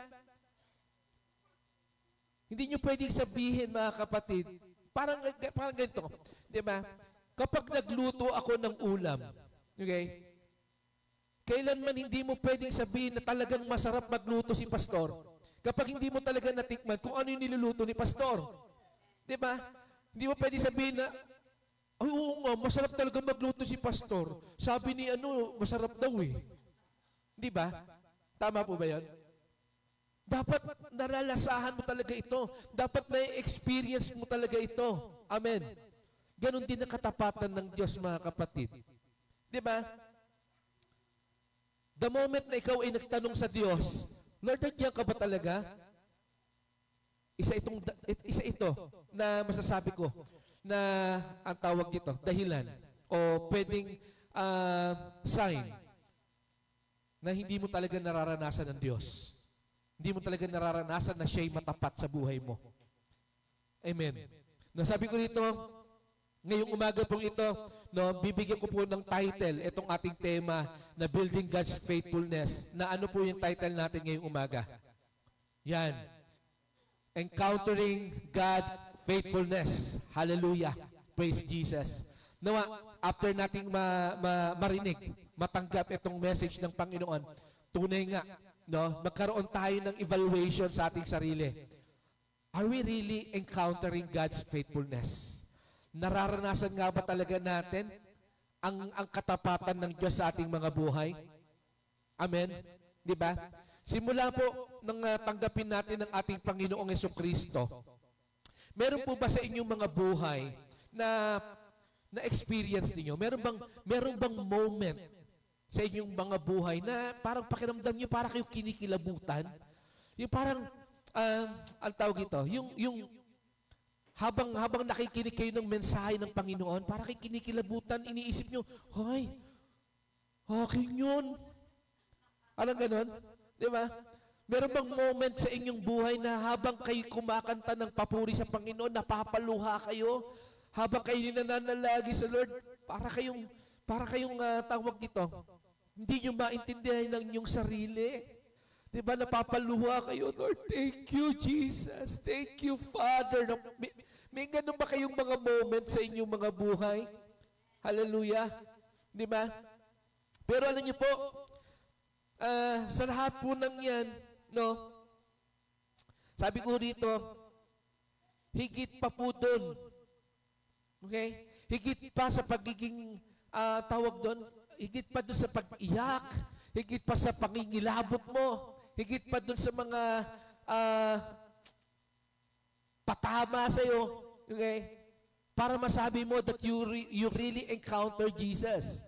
[SPEAKER 3] Hindi nyo pwedeng sabihin, mga kapatid, parang ganito, di ba? Kapag nagluto ako ng ulam, okay? Kailanman hindi mo pwedeng sabihin na talagang masarap magluto si Pastor kapag hindi mo talaga natikman kung ano yung niluluto ni Pastor. Di ba? Hindi mo pwedeng sabihin na, ay, oo nga, masarap talaga magluto si Pastor. Sabi ni masarap daw eh. Di ba? Tama po ba yan? Dapat naralasahan mo talaga ito. Dapat na-experience mo talaga ito. Amen. Ganon din ang katapatan ng Diyos, mga kapatid. Di ba? The moment na ikaw ay nagtanong sa Diyos, Lord, nandiyan ka ba talaga? Isa ito na masasabi ko na ang tawag dito, dahilan o pwedeng sign na hindi mo talaga nararanasan ng Diyos. Hindi mo talaga nararanasan na siya'y matapat sa buhay mo. Amen. Nasabi ko dito, ngayong umaga pong ito, bibigyan ko po ng title, itong ating tema na Building God's Faithfulness. Na ano po yung title natin ngayong umaga? Yan. Encountering God's Faithfulness. Hallelujah. Praise Jesus. Nawa, after nating marinig, matanggap itong message ng Panginoon, tunay nga, magkaroon tayo ng evaluation sa ating sarili. Are we really encountering God's faithfulness? Nararanasan nga ba talaga natin ang katapatan ng Diyos sa ating mga buhay? Amen? Di ba? Simula po nang tanggapin natin ang ating Panginoong Jesucristo, meron po ba sa inyong mga buhay na experience niyo? Meron bang moment sa inyong mga buhay na parang pakiramdam niyo para kayo kinikilabutan? Yung parang ang tawag ito, yung habang nakikinig kayo ng mensahe ng Panginoon, para kayo kinikilabutan, iniisip niyo, hoy, akin yun. Alam ganon? Di ba? Meron bang moment sa inyong buhay na habang kayo kumakanta ng papuri sa Panginoon, napapaluha kayo? Habang kayo nananalagi sa Lord, para kayong tawag dito, hindi nyo maintindihan ng inyong sarili. Di ba, napapaluha kayo, Lord, thank you, Jesus. Thank you, Father. May ganun ba kayong mga moment sa inyong mga buhay? Hallelujah. Di ba? Pero alam niyo po, sa lahat po ng yan, no? Sabi ko dito, higit pa po doon. Okay? Higit pa sa pagiging tawag doon, higit pa doon sa pag-iyak, higit pa sa pangingilabot mo, higit pa doon sa mga patama sa'yo, okay? Para masabi mo that you really encounter Jesus.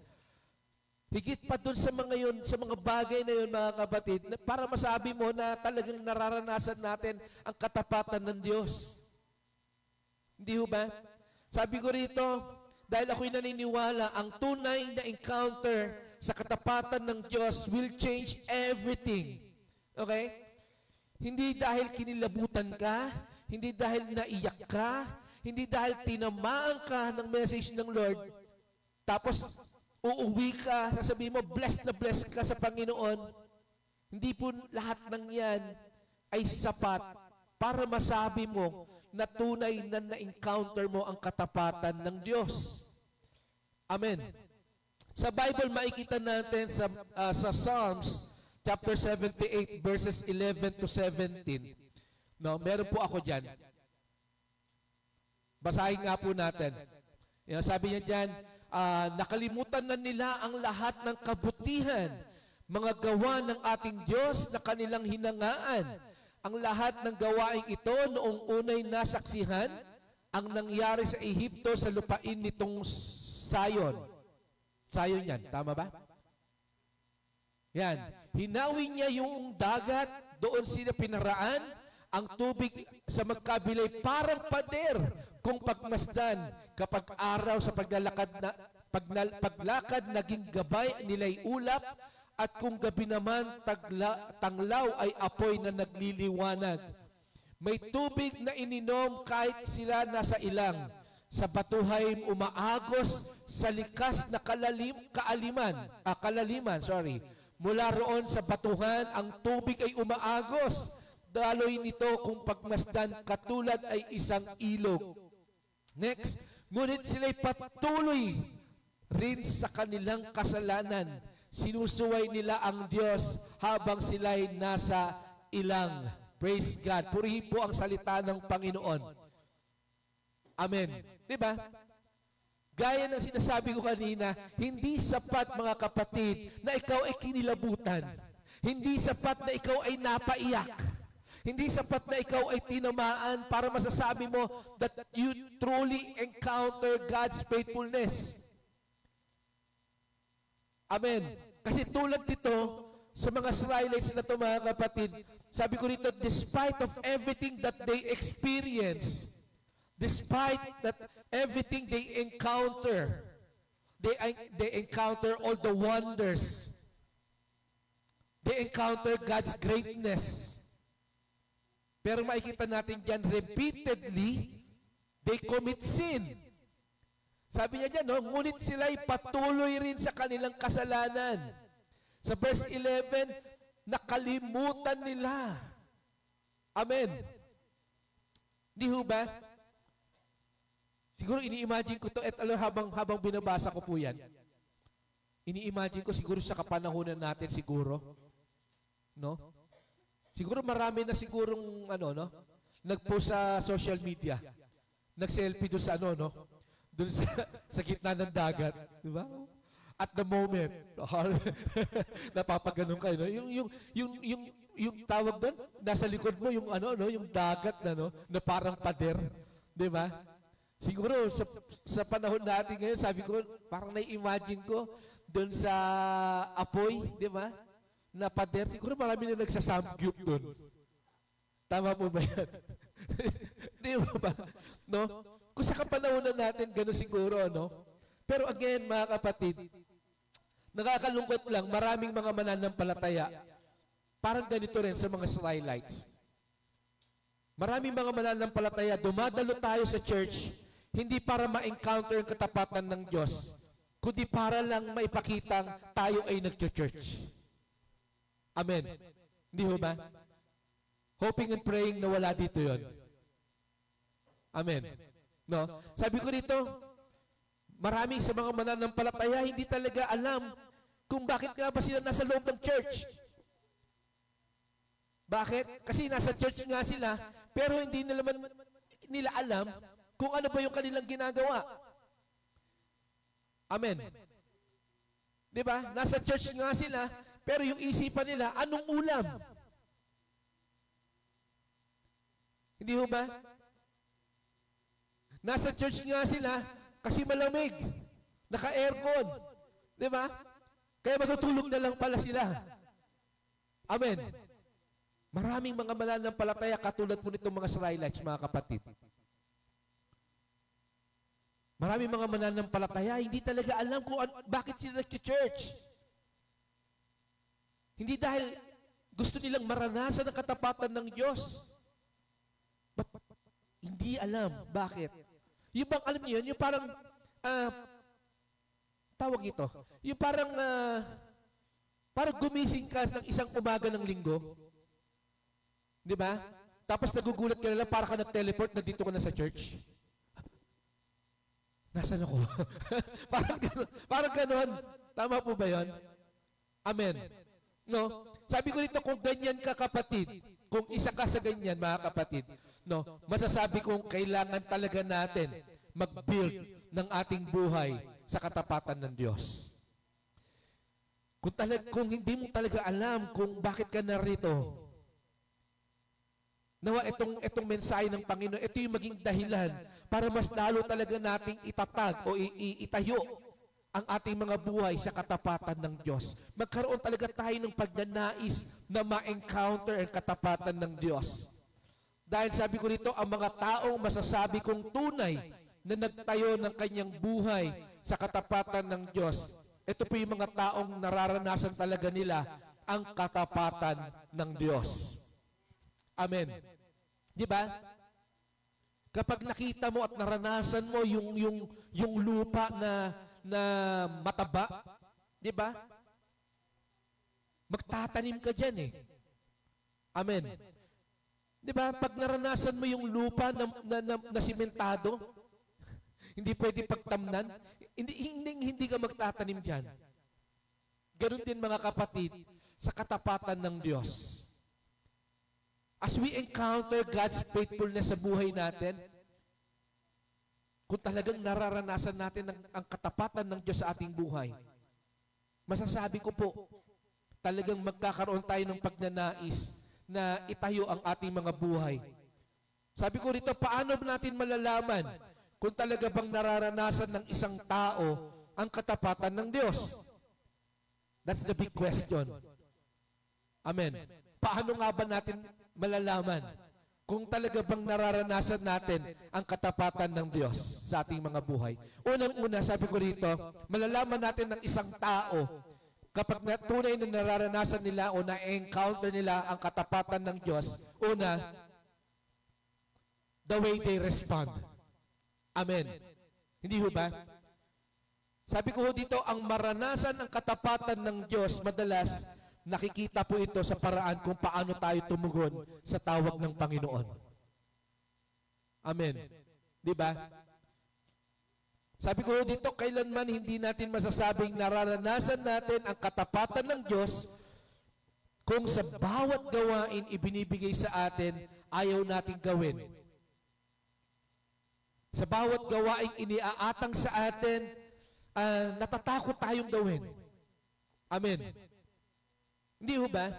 [SPEAKER 3] Higit pa doon sa mga yun, sa mga bagay na yun, mga kapatid, para masabi mo na talagang nararanasan natin ang katapatan ng Diyos. Hindi ho ba? Sabi ko rito, dahil ako'y naniniwala, ang tunay na encounter sa katapatan ng Diyos will change everything. Okay? Hindi dahil kinilabutan ka, hindi dahil naiyak ka, hindi dahil tinamaan ka ng message ng Lord, tapos uuwi ka, sasabihin mo, blessed na blessed ka sa Panginoon. Hindi po lahat ng yan ay sapat para masabi mo na tunay na na-encounter mo ang katapatan ng Diyos. Amen. Sa Bible, makikita natin sa Psalms chapter 78, verses 11 to 17. No, meron po ako dyan. Basahin nga po natin. Sabi niya dyan, nakalimutan na nila ang lahat ng kabutihan, mga gawa ng ating Diyos na kanilang hinangaan. Ang lahat ng gawaing ito noong unay nasaksihan, ang nangyari sa Ehipto sa lupain nitong Sayon. Sayon yan, tama ba? Yan. Hinawin niya yung dagat, doon sila pinaraan, ang tubig sa magkabilay parang pader kung pagmasdan kapag araw sa paglakad naging gabay nila'y ulap at kung gabi naman tanglaw ay apoy na nagliliwanag. May tubig na ininom kahit sila nasa ilang. Sa batuhay umaagos sa likas na kalaliman. Mula roon sa batuhan ang tubig ay umaagos. Daloy nito kung pagmasdan katulad ay isang ilog. Next, ngunit sila'y patuloy rin sa kanilang kasalanan. Sinusuway nila ang Diyos habang sila'y nasa ilang. Praise God. Purihin po ang salita ng Panginoon. Amen. Diba? Gaya ng sinasabi ko kanina, hindi sapat mga kapatid na ikaw ay kinilabutan. Hindi sapat na ikaw ay napaiyak. Hindi sapat na ikaw ay tinamaan para masasabi mo that you truly encounter God's faithfulness. Amen. Kasi tulad dito, sa mga slides na ito mga kapatid, sabi ko rito, despite of everything that they experience, despite that everything they encounter, they encounter all the wonders. They encounter God's greatness. Pero makikita natin dyan, repeatedly, they commit sin. Sabi niya dyan, no? Ngunit sila'y patuloy rin sa kanilang kasalanan. Sa verse 11, nakalimutan nila. Amen. Di ho ba? Siguro ini-imagine ko to at habang binabasa ko po yan. Ini-imagine ko siguro sa kapanahunan natin siguro. No? Siguro marami na sigurong nagpost sa social media. Nag-selfie doon sa no? Doon sa gitna ng dagat. Di ba? At the moment, napapaganon kayo. No? Yung tawag doon, nasa likod mo, yung ano, no? Yung dagat na, no? Na parang pader. Di ba? Siguro, sa panahon natin ngayon, sabi ko, parang nai-imagine ko, doon sa apoy, di ba? Na pader. Siguro marami na nagsasamgyup doon. Tama po ba yan? Di ba? No? Kung sa kapanahonan natin, gano'n siguro, no? Pero again, mga kapatid, nakakalungkot lang, maraming mga mananampalataya, parang ganito rin sa mga skylights. Maraming mga mananampalataya, dumadalo tayo sa church, hindi para ma-encounter ang katapatan ng Diyos, kundi para lang maipakitang tayo ay nag-church. Amen. Hindi ho ba? Hoping and praying na wala dito yon. Amen. No? Sabi ko dito, maraming sa mga mananampalataya hindi talaga alam kung bakit nga ba sila nasa loob ng church. Bakit? Kasi nasa church nga sila, pero hindi nila alam kung ano ba yung kanilang ginagawa. Amen. Di ba? Nasa church nga sila, pero yung isipan nila, anong ulam? Hindi ho ba? Nasa church nga sila kasi malamig. Naka-aircon. Di ba? Kaya matutulog na lang pala sila. Amen. Maraming mga mananampalataya katulad po nitong mga skylights, mga kapatid. Maraming mga mananampalataya, hindi talaga alam kung bakit sila nag-church. Hindi dahil gusto nilang maranasan ang katapatan ng Diyos. But hindi alam bakit. Yung bang alam niyo yun, yung parang, tawag ito, yung parang gumising ka ng isang umaga ng linggo. Di ba? Tapos nagugulat ka na lang, para ka nag-teleport na dito ka na sa church. Nasaan ako? parang ganon. Tama po ba yun? Amen. No? Sabi ko dito, kung ganyan ka kapatid, kung isa ka sa ganyan mga kapatid, no, masasabi kong kailangan talaga natin mag-build ng ating buhay sa katapatan ng Diyos. Kung hindi mo talaga alam kung bakit ka narito, nawa itong mensahe ng Panginoon, ito yung maging dahilan para mas lalo talaga nating itatag o itayo ang ating mga buhay sa katapatan ng Diyos. Magkaroon talaga tayo ng pagnanais na ma-encounter ang katapatan ng Diyos. Dahil sabi ko dito, ang mga taong masasabi kong tunay na nagtayo ng kanyang buhay sa katapatan ng Diyos, ito po yung mga taong nararanasan talaga nila ang katapatan ng Diyos. Amen. Di ba? Kapag nakita mo at naranasan mo yung lupa na mataba, di ba? Magtatanim ka dyan eh. Amen. Di ba? Pag naranasan mo yung lupa na simentado, hindi pwede pagtamnan, hindi ka magtatanim dyan. Ganun din mga kapatid, sa katapatan ng Diyos. As we encounter God's faithfulness sa buhay natin, kung talagang nararanasan natin ang katapatan ng Diyos sa ating buhay, masasabi ko po, talagang magkakaroon tayo ng pagnanais na itayo ang ating mga buhay. Sabi ko rito, paano natin malalaman kung talaga bang nararanasan ng isang tao ang katapatan ng Diyos? That's the big question. Amen. Paano nga ba natin malalaman kung talaga bang nararanasan natin ang katapatan ng Diyos sa ating mga buhay? Unang-una, sabi ko rito, malalaman natin ng isang tao kapag tunay na nararanasan nila o na-encounter nila ang katapatan ng Diyos. Una, the way they respond. Amen. Hindi ho ba? Sabi ko dito, ang maranasan ang katapatan ng Diyos, madalas, nakikita po ito sa paraan kung paano tayo tumugon sa tawag ng Panginoon. Amen. Di ba? Sabi ko dito, kailanman hindi natin masasabing nararanasan natin ang katapatan ng Diyos kung sa bawat gawain ibinibigay sa atin, ayaw nating gawin. Sa bawat gawaing iniaatang sa atin, natatakot tayong gawin. Amen. Hindi ho ba?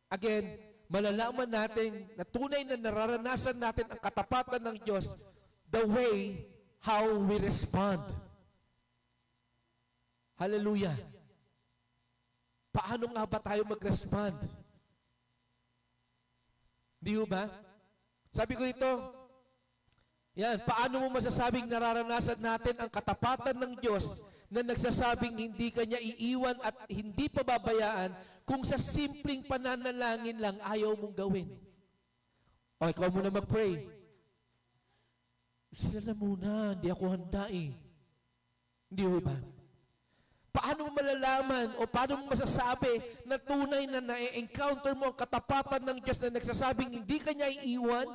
[SPEAKER 3] Again, malalaman natin na tunay na nararanasan natin ang katapatan ng Diyos the way how we respond. Hallelujah. Paano nga ba tayo mag-respond? Hindi ho ba? Sabi ko dito, yan, paano mo masasabing nararanasan natin ang katapatan ng Diyos na nagsasabing hindi Kanya iiwan at hindi pababayaan kung sa simpleng pananalangin lang ayaw mong gawin? O, ikaw muna mag-pray. Sila na muna, hindi ako handa eh. Hindi ho ba? Paano mo malalaman o paano mo masasabi na tunay na na-encounter mo ang katapatan ng Diyos na nagsasabing hindi Kanya iiwan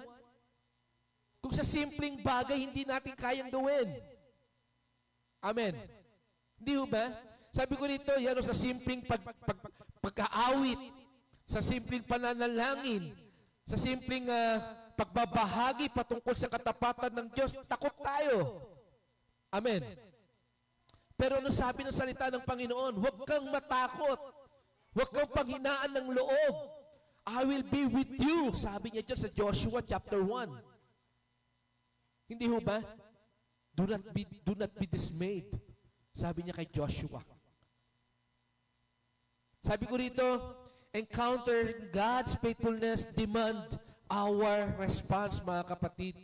[SPEAKER 3] kung sa simpleng bagay hindi natin kayang gawin? Amen. Hindi ho ba? Sabi ko dito, yan o sa simpleng pagkaawit, sa simpleng pananalangin, sa simpleng pagbabahagi patungkol sa katapatan ng Diyos, takot tayo. Amen. Pero ano sabi ng salita ng Panginoon? Huwag kang matakot. Huwag kang panghinaan ng loob. I will be with you. Sabi niya dyan sa Joshua chapter 1. Hindi ho ba? Do not be dismayed. Sabi niya kay Joshua. Sabi ko rito, encounter God's faithfulness demand our response, mga kapatid.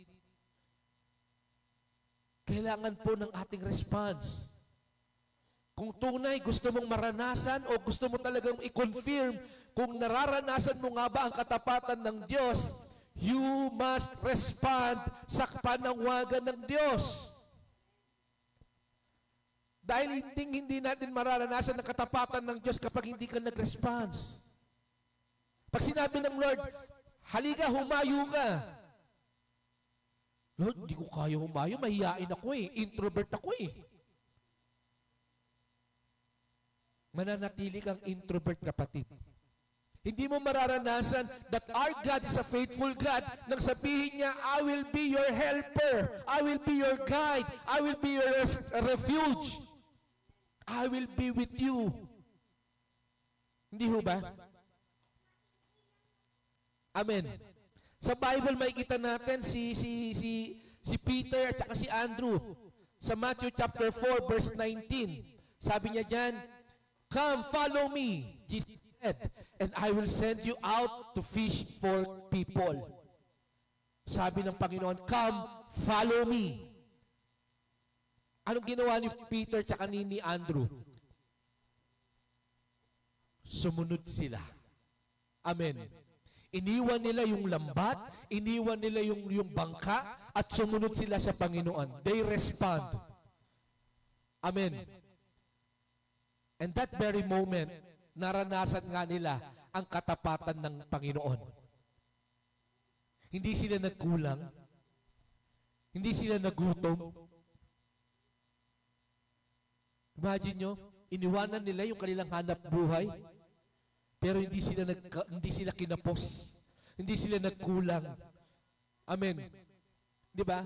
[SPEAKER 3] Kailangan po ng ating response. Kung tunay gusto mong maranasan o gusto mo talagang i-confirm kung nararanasan mo nga ba ang katapatan ng Diyos, you must respond sa panawagan ng Diyos. Dahil hindi natin mararanasan ang katapatan ng Diyos kapag hindi ka nag-response. Pag sinabi ng Lord, halika, humayo ka. Lord, hindi ko kaya humayo, mahihain ako eh, introvert ako eh. Mananatili kang introvert, kapatid. Hindi mo mararanasan that our God is a faithful God nang sabihin niya, I will be your helper, I will be your guide, I will be your refuge, I will be with you. Hindi ho ba? Amen. Sa Bible makikita natin si Peter at saka si Andrew sa Matthew chapter 4 verse 19. Sabi niya diyan, "Come, follow me," Jesus said, "and I will send you out to fish for people." Sabi ng Panginoon, "Come, follow me." Anong ginawa ni Peter at ni Andrew? Sumunod sila. Amen. Iniwan nila yung lambat, iniwan nila yung bangka, at sumunod sila sa Panginoon. They respond. Amen. And that very moment, naranasan nga nila ang katapatan ng Panginoon. Hindi sila nagkulang. Hindi sila nagutom. Imagine nyo, iniwanan nila yung kanilang hanap buhay, pero hindi sila kinapos. Hindi sila nagkulang. Amen. Di ba?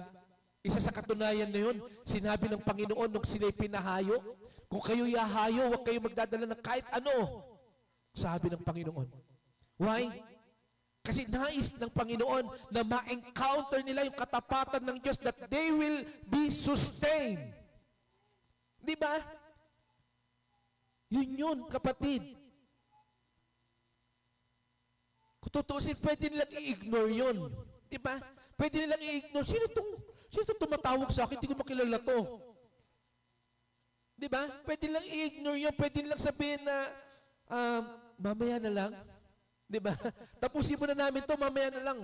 [SPEAKER 3] Isa sa katunayan na yun, sinabi ng Panginoon nung sila'y pinahayo, kung kayo yahayo, huwag kayo magdadala ng kahit ano. Sabi ng Panginoon. Why? Kasi nais ng Panginoon na ma-encounter nila yung katapatan ng Diyos that they will be sustained. Di ba? Yun, kapatid. Kung tutusin, pwede nilang i-ignore yun. Di ba? Pwede nilang i-ignore. Sino tumatawag sa akin? Hindi ko makilala to. Di ba? Pwede nilang i-ignore yun. Pwede nilang sabihin na, mamaya na lang. Di ba? Tapusin mo na namin to, mamaya na lang.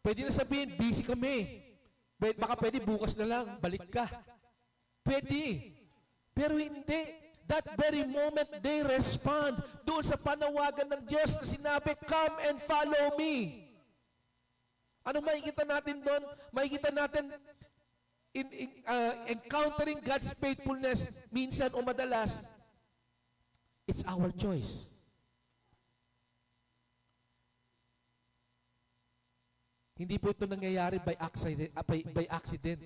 [SPEAKER 3] Pwede na sabihin, busy kami. Baka pwede bukas na lang, balik ka. Pwede. Pero hindi. That very moment, they respond doon sa panawagan ng Diyos na sinabi, "Come and follow me." Anong makikita natin doon? Makikita natin encountering God's faithfulness minsan o madalas, it's our choice. Hindi po ito nangyayari by accident.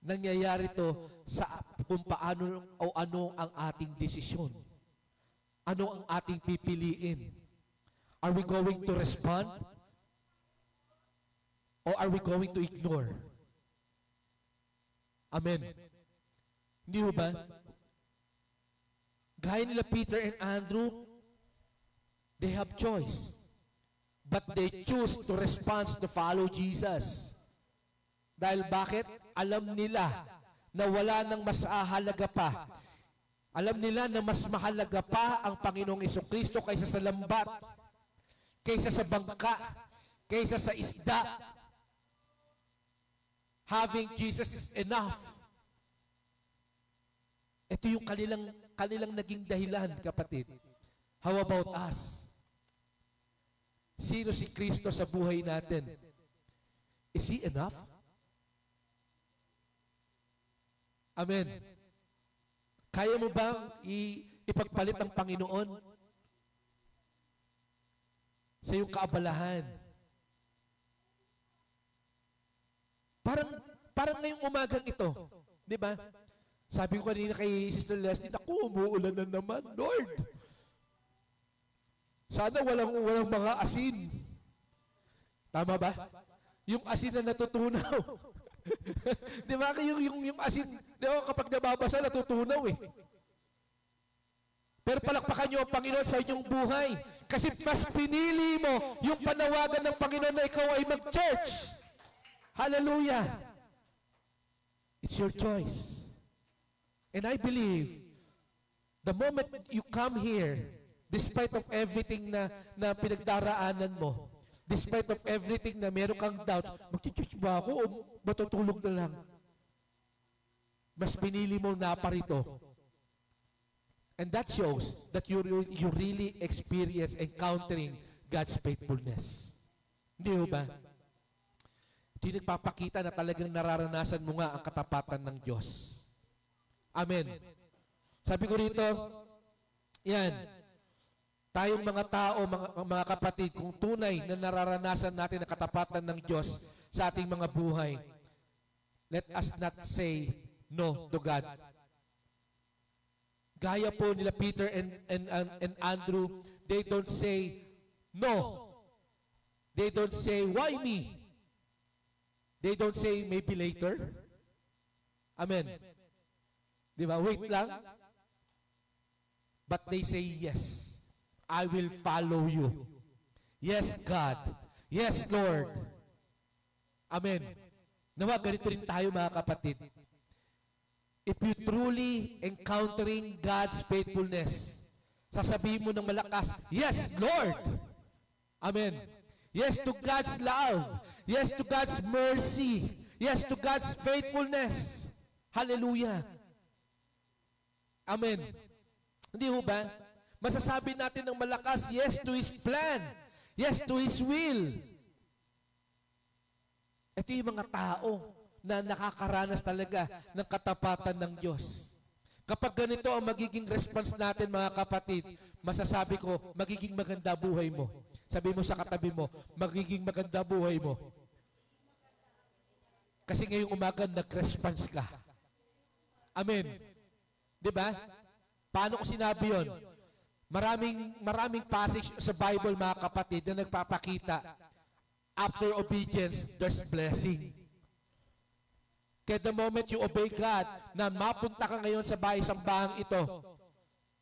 [SPEAKER 3] nangyayari to sa kung paano o ano ang ating desisyon. Ano ang ating pipiliin? Are we going to respond? Or are we going to ignore? Amen. Hindi ho ba? Gaya nila Peter and Andrew, they have choice. But they choose to respond to follow Jesus. Dahil bakit? Alam nila na wala nang mas ahalaga pa. Alam nila na mas mahalaga pa ang Panginoong Jesucristo kaysa sa lambat, kaysa sa bangka, kaysa sa isda. Having Jesus is enough. Ito yung kanilang naging dahilan, kapatid. How about us? Sino si Kristo sa buhay natin? Is He enough? Amen. Kaya mo bang ipagpalit ang Panginoon sa iyong kaabalahan? Parang ngayong umagang ito, di ba? Sabi ko kanina kay Sister Leslie, naku, umuulan na naman, Lord. Sana walang mga asin. Tama ba? Yung asin na natutunaw. Di ba? Yung asin, di ba, kapag nababasa, natutunaw eh. Pero palakpakan niyo ang Panginoon sa inyong buhay. Kasi mas pinili mo yung panawagan ng Panginoon na ikaw ay mag-church. Hallelujah. It's your choice. And I believe, the moment you come here, despite of everything na pinagdaraanan mo, despite of everything na meron kang doubt, mag-church ba ako o matutulog na lang? Mas pinili mo na parito. And that shows that you really experience encountering God's faithfulness. Hindi ba? Ito yung nagpapakita na talagang nararanasan mo nga ang katapatan ng Diyos. Amen. Sabi ko rito, yan, tayong mga tao, mga kapatid, kung tunay na nararanasan natin ang katapatan ng Diyos sa ating mga buhay, let us not say no to God. Gaya po nila Peter and Andrew, they don't say no. They don't say, why me? They don't say, maybe later. Amen. Di ba? Wait lang. But they say, yes, I will follow you. Yes, God. Yes, Lord. Amen. Nawa, ganito rin tayo mga kapatid. If you truly encountering God's faithfulness, sasabihin mo ng malakas, yes, Lord. Amen. Yes to God's love. Yes to God's mercy. Yes to God's faithfulness. Hallelujah. Amen. Hindi ho ba? Masasabi natin ng malakas, yes to His plan. Yes to His will. Ito yung mga tao na nakakaranas talaga ng katapatan ng Diyos. Kapag ganito ang magiging response natin, mga kapatid, masasabi ko, magiging maganda buhay mo. Sabi mo sa katabi mo, magiging maganda buhay mo. Kasi ngayong umaga, nag-response ka. Amen. Diba? Paano ko sinabi yun? Maraming passage sa Bible, mga kapatid, na nagpapakita, after obedience, there's blessing. Kaya the moment you obey God, na mapunta ka ngayon sa bahay-sambahang ito,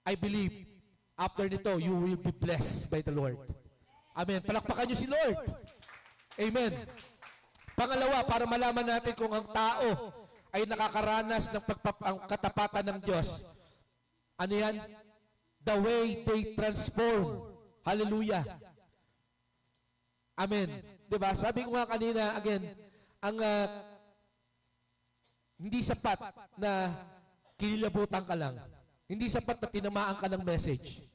[SPEAKER 3] I believe, after nito, you will be blessed by the Lord. Amen. Palakpakan niyo si Lord. Amen. Pangalawa, para malaman natin kung ang tao ay nakakaranas ng katapatan ng Diyos. Ano yan? The way they transform. Hallelujah. Amen. Diba? Sabi ko nga kanina, again, ang hindi sapat na kinilabutan ka lang. Hindi sapat na tinamaan ka ng message.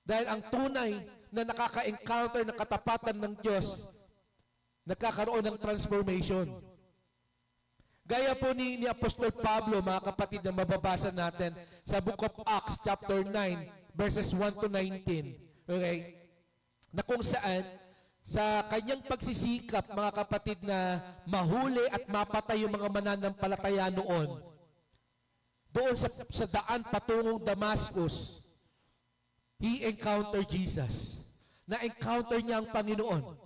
[SPEAKER 3] Dahil ang tunay na nakaka-encounter ng katapatan ng Diyos, nagkakaroon ng transformation. Gaya po ni Apostol Pablo, mga kapatid, na mababasa natin sa Book of Acts, chapter 9, verses 1 to 19. Okay? Na kung saan, sa kanyang pagsisikap, mga kapatid, na mahuli at mapatay yung mga mananampalataya noon, doon sa daan patungong Damascus, he encountered Jesus. Na-encounter niya ang Panginoon.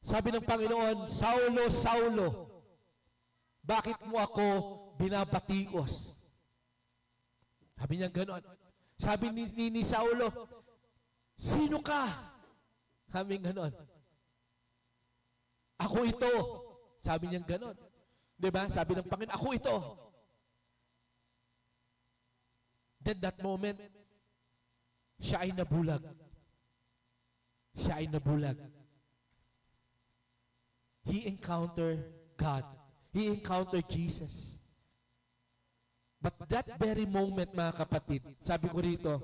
[SPEAKER 3] Sabi ng Panginoon, Saulo, Saulo, bakit mo ako binabatikos? Sabi niya gano'n. Sabi ni Saulo, sino ka? Sabi niya gano'n. Ako ito. Sabi niya gano'n. Diba? Sabi ng Panginoon, ako ito. Then that moment, siya ay nabulag. Siya ay nabulag. He encountered God. He encountered Jesus. But that very moment, mga kapatid, sabi ko rito,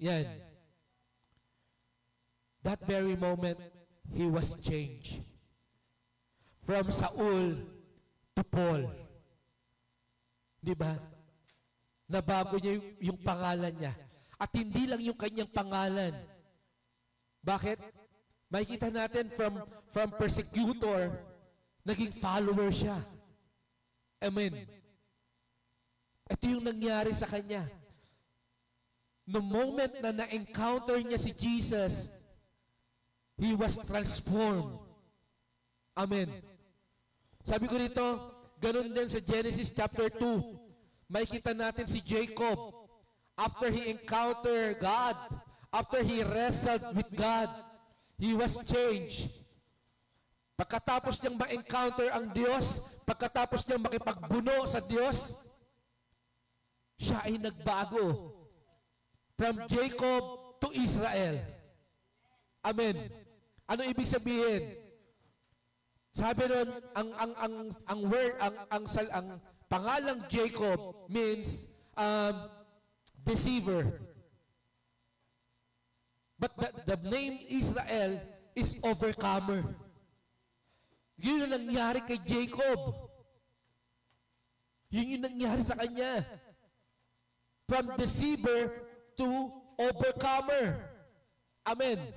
[SPEAKER 3] yan, that very moment, he was changed. From Saul to Paul. Di ba? Nabago niya yung pangalan niya. At hindi lang yung kanyang pangalan. Bakit? Makikita natin from persecutor, naging follower siya. Amen. Ito yung nangyari sa kanya. No moment na na-encounter niya si Jesus, he was transformed. Amen. Sabi ko dito, ganun din sa Genesis chapter 2. Makikita natin si Jacob. After he encountered God, after he wrestled with God, he was changed. Pagkatapos niyang ma-encounter ang Diyos, pagkatapos niyang makipagbuno sa Diyos, siya ay nagbago. From Jacob to Israel. Amen. Ano ibig sabihin? Sabi nun, ang pangalang Jacob means deceiver. But the name Israel is overcomer. Yun yung nangyari kay Jacob. Yun yung nangyari sa kanya. From deceiver to overcomer. Amen.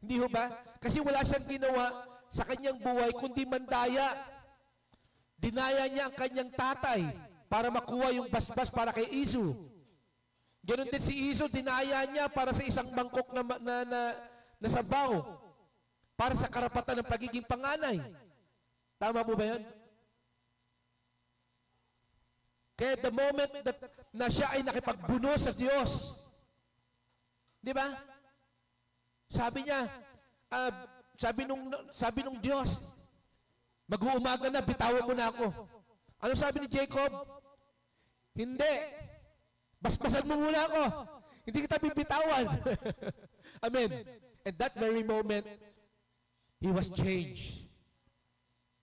[SPEAKER 3] Hindi ho ba? Kasi wala siyang ginawa sa kanyang buhay kundi mandaya. Dinaya niya ang kanyang tatay para makuha yung basbas para kay Isu. Ganon din si Isu, dinaya niya para sa isang mangkok na sabaw. Para sa karapatan ng pagiging panganay. Tama po ba yun? Kaya the moment na siya ay nakipagbuno sa Diyos, di ba? Sabi niya, sabi nung Diyos, mag-uumaga na, bitawan mo na ako. Ano sabi ni Jacob? Hindi. Basbasan mo muna ako. Hindi kita bibitawan. Amen. At that very moment, he was changed.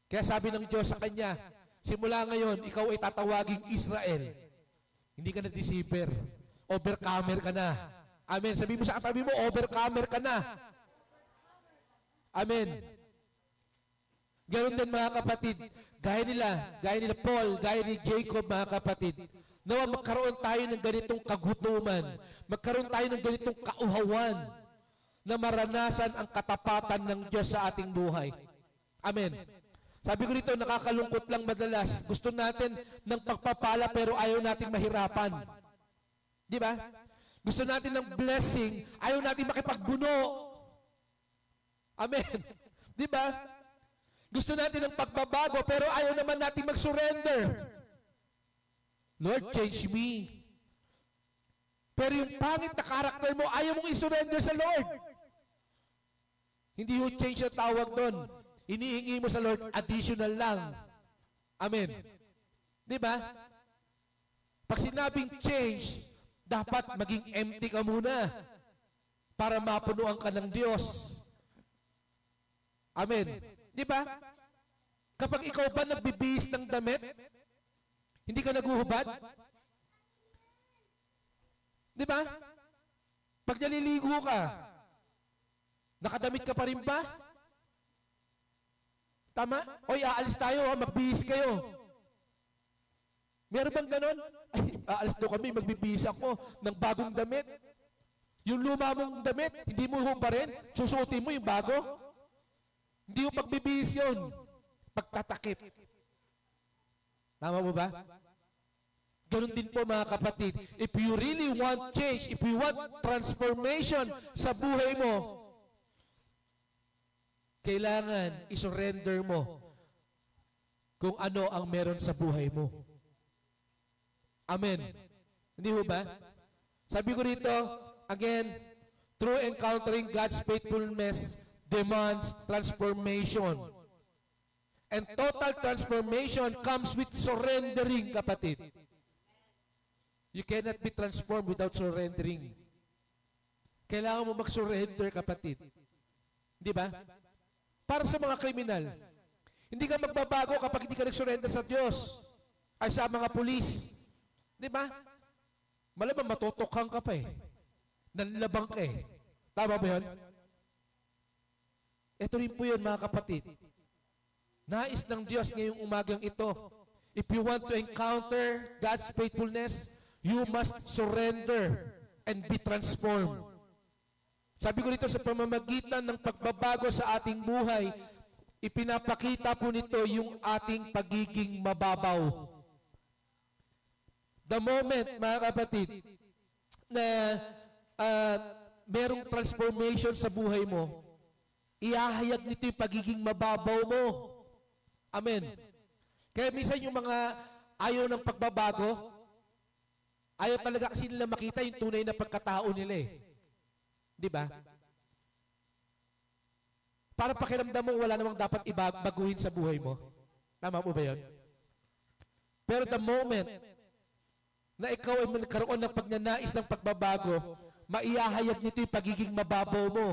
[SPEAKER 3] Kaya sabi ng Diyos sa kanya, simula ngayon, ikaw ay tatawaging Israel. Hindi ka na deceiver. Overcomer ka na. Amen. Sabi mo sa katabi mo, overcomer ka na. Amen. Ganon din mga kapatid, gaya nila Paul, gaya ni Jacob mga kapatid, nawa magkaroon tayo ng ganitong kagutuman, magkaroon tayo ng ganitong kauhawan na maranasan ang katapatan ng Diyos sa ating buhay. Amen. Sabi ko dito, nakakalungkot lang madalas. Gusto natin ng pagpapala pero ayaw nating mahirapan. Di ba? Gusto natin ng blessing, ayaw nating makipagbuno. Amen. Di ba? Gusto natin ng pagbabago pero ayaw naman nating mag-surrender. Lord, change me. Pero yung pangit na karakter mo, ayaw mong isurrender sa Lord. Hindi yung change na tawag doon. Inihingi mo sa Lord, additional lang. Amen. Di ba? Pag sinabing change, dapat maging empty ka muna para mapunuan ka ng Diyos. Amen. Di ba? Kapag ikaw ba nagbibihis ng damit, hindi ka naguhubad? Di ba? Pag naliligo ka, nakadamit ka pa rin ba? Tama? Oy, aalis tayo, magbihis kayo. Meron bang ganon? Ay, aalis daw kami, magbibihis ako ng bagong damit. Yung luma mong damit, hindi mo hubarin, susuotin mo yung bago. Hindi mo pagbibihis yun. Pagtatakip. Tama mo ba? Ganun din po mga kapatid. If you really want change, if you want transformation sa buhay mo, kailangan isurrender mo kung ano ang meron sa buhay mo. Amen. Hindi ho ba? Sabi ko rito, again, true encountering God's faithfulness demands transformation. And total transformation comes with surrendering, kapatid. You cannot be transformed without surrendering. Kailangan mo mag-surrender, kapatid. Di ba? Para sa mga kriminal, hindi ka magbabago kapag hindi ka nag-surrender sa Diyos ay sa mga pulis. Di ba? Malamang matutukhang ka pa eh. Nanlabang ka eh. Tama ba yun? Ito rin po yun, mga kapatid. Nais ng Diyos ngayong umagang ito. If you want to encounter God's faithfulness, you must surrender and be transformed. Sabi ko dito, sa pamamagitan ng pagbabago sa ating buhay, ipinapakita po nito yung ating pagiging mababaw. The moment, mga kapatid, na merong transformation sa buhay mo, ihahayag nito yung pagiging mababaw mo. Amen. Kaya minsan yung mga ayaw ng pagbabago, ayaw talaga kasi nila makita yung tunay na pagkatao nila eh. Di ba? Para pakiramdam mo wala namang dapat ibaguhin sa buhay mo. Tama mo ba yun? Pero the moment na ikaw ay magkaroon ng pagnanais ng pagbabago, maihahayag nito yung pagiging mababaw mo.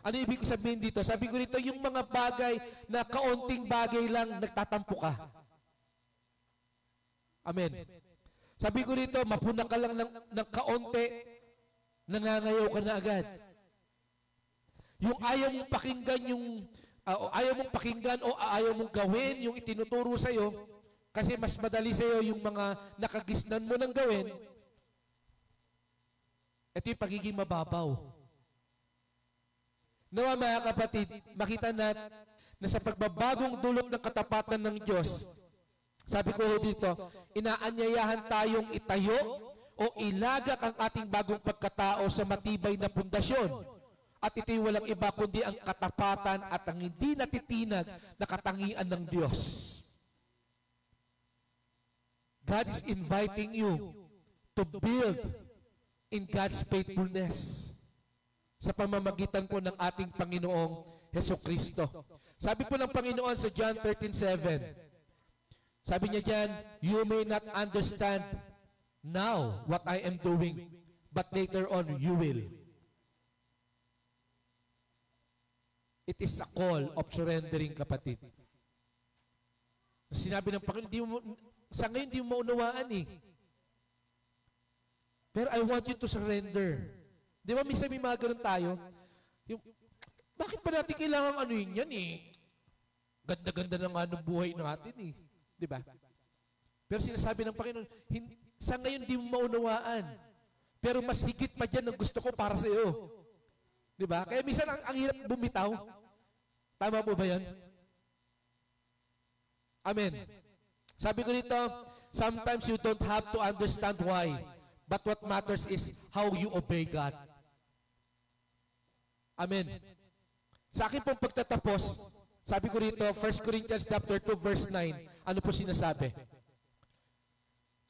[SPEAKER 3] Ano ibig ko sabihin dito? Sabi ko dito, yung mga bagay na kaunting bagay lang, nagtatampo ka. Amen. Sabi ko dito, mapuna ka lang ng kaunti, nangangayaw ka na agad. Yung ayaw mong pakinggan o ayaw mong gawin yung itinuturo sa'yo, kasi mas madali sa'yo yung mga nakagisnan mo ng gawin, ito yung pagiging mababaw. Nawa mga kapatid, makita natin na sa pagbabagong dulot ng katapatan ng Diyos, sabi ko dito, inaanyayahan tayong itayo o ilagak ang ating bagong pagkatao sa matibay na pundasyon. At ito'y walang iba kundi ang katapatan at ang hindi natitinag na katangian ng Diyos. God is inviting you to build in God's faithfulness sa pamamagitan po ng ating Panginoong Hesukristo. Sabi po ng Panginoon sa John 13:7, sabi niya dyan, you may not understand now what I am doing, but later on you will. It is a call of surrendering, kapatid. Sinabi ng Panginoon, sa ngayon hindi mo maunawaan eh. Pero I want you to surrender. Di ba, minsan may mga ganun tayo? Yung, bakit pa natin kailangan ano yun yan eh? Ganda-ganda na nga ng buhay natin eh. Di ba? Pero sinasabi ng Panginoon, sa ngayon di mo maunawaan. Pero mas higit pa dyan ang gusto ko para sa iyo. Di ba? Kaya minsan ang hirap bumitaw. Tama po ba yan? Amen. Sabi ko dito, sometimes you don't have to understand why. But what matters is how you obey God. Amen. Sa akin pong pagtatapos, sabi ko rito, 1 Corinthians chapter 2 verse 9, ano po sinasabi?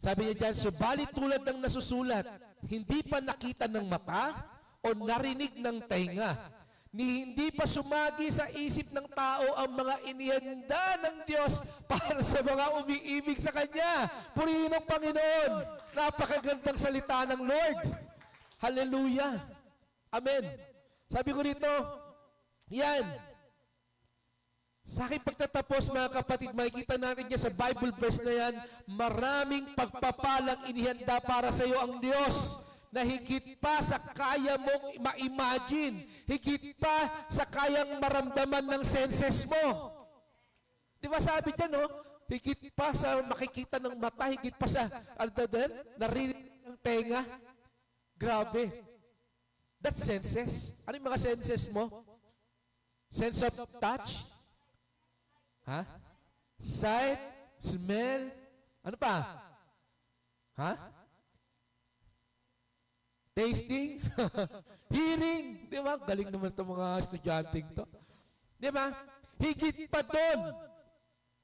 [SPEAKER 3] Sabi niya dyan, subalit tulad ng nasusulat, hindi pa nakita ng mata o narinig ng tenga, ni hindi pa sumagi sa isip ng tao ang mga inihanda ng Diyos para sa mga umiibig sa Kanya. Purihin ng Panginoon. Napakagandang salita ng Lord. Hallelujah. Amen. Sabi ko dito, yan. Sa aking pagtatapos, mga kapatid, makikita natin dyan sa Bible verse na yan, maraming pagpapalang inihanda para sa iyo ang Diyos na higit pa sa kaya mong ma-imagine, higit pa sa kayang maramdaman ng senses mo. Di ba sabi dyan, no? Higit pa sa makikita ng mata, higit pa sa narinig ng tenga. Grabe. That's senses. Ano yung mga senses mo? Sense of touch? Ha? Sight? Smell? Ano pa? Ha? Tasting? Hearing? Di ba? Galing naman itong mga estudyanteng to. Di ba? Higit pa doon.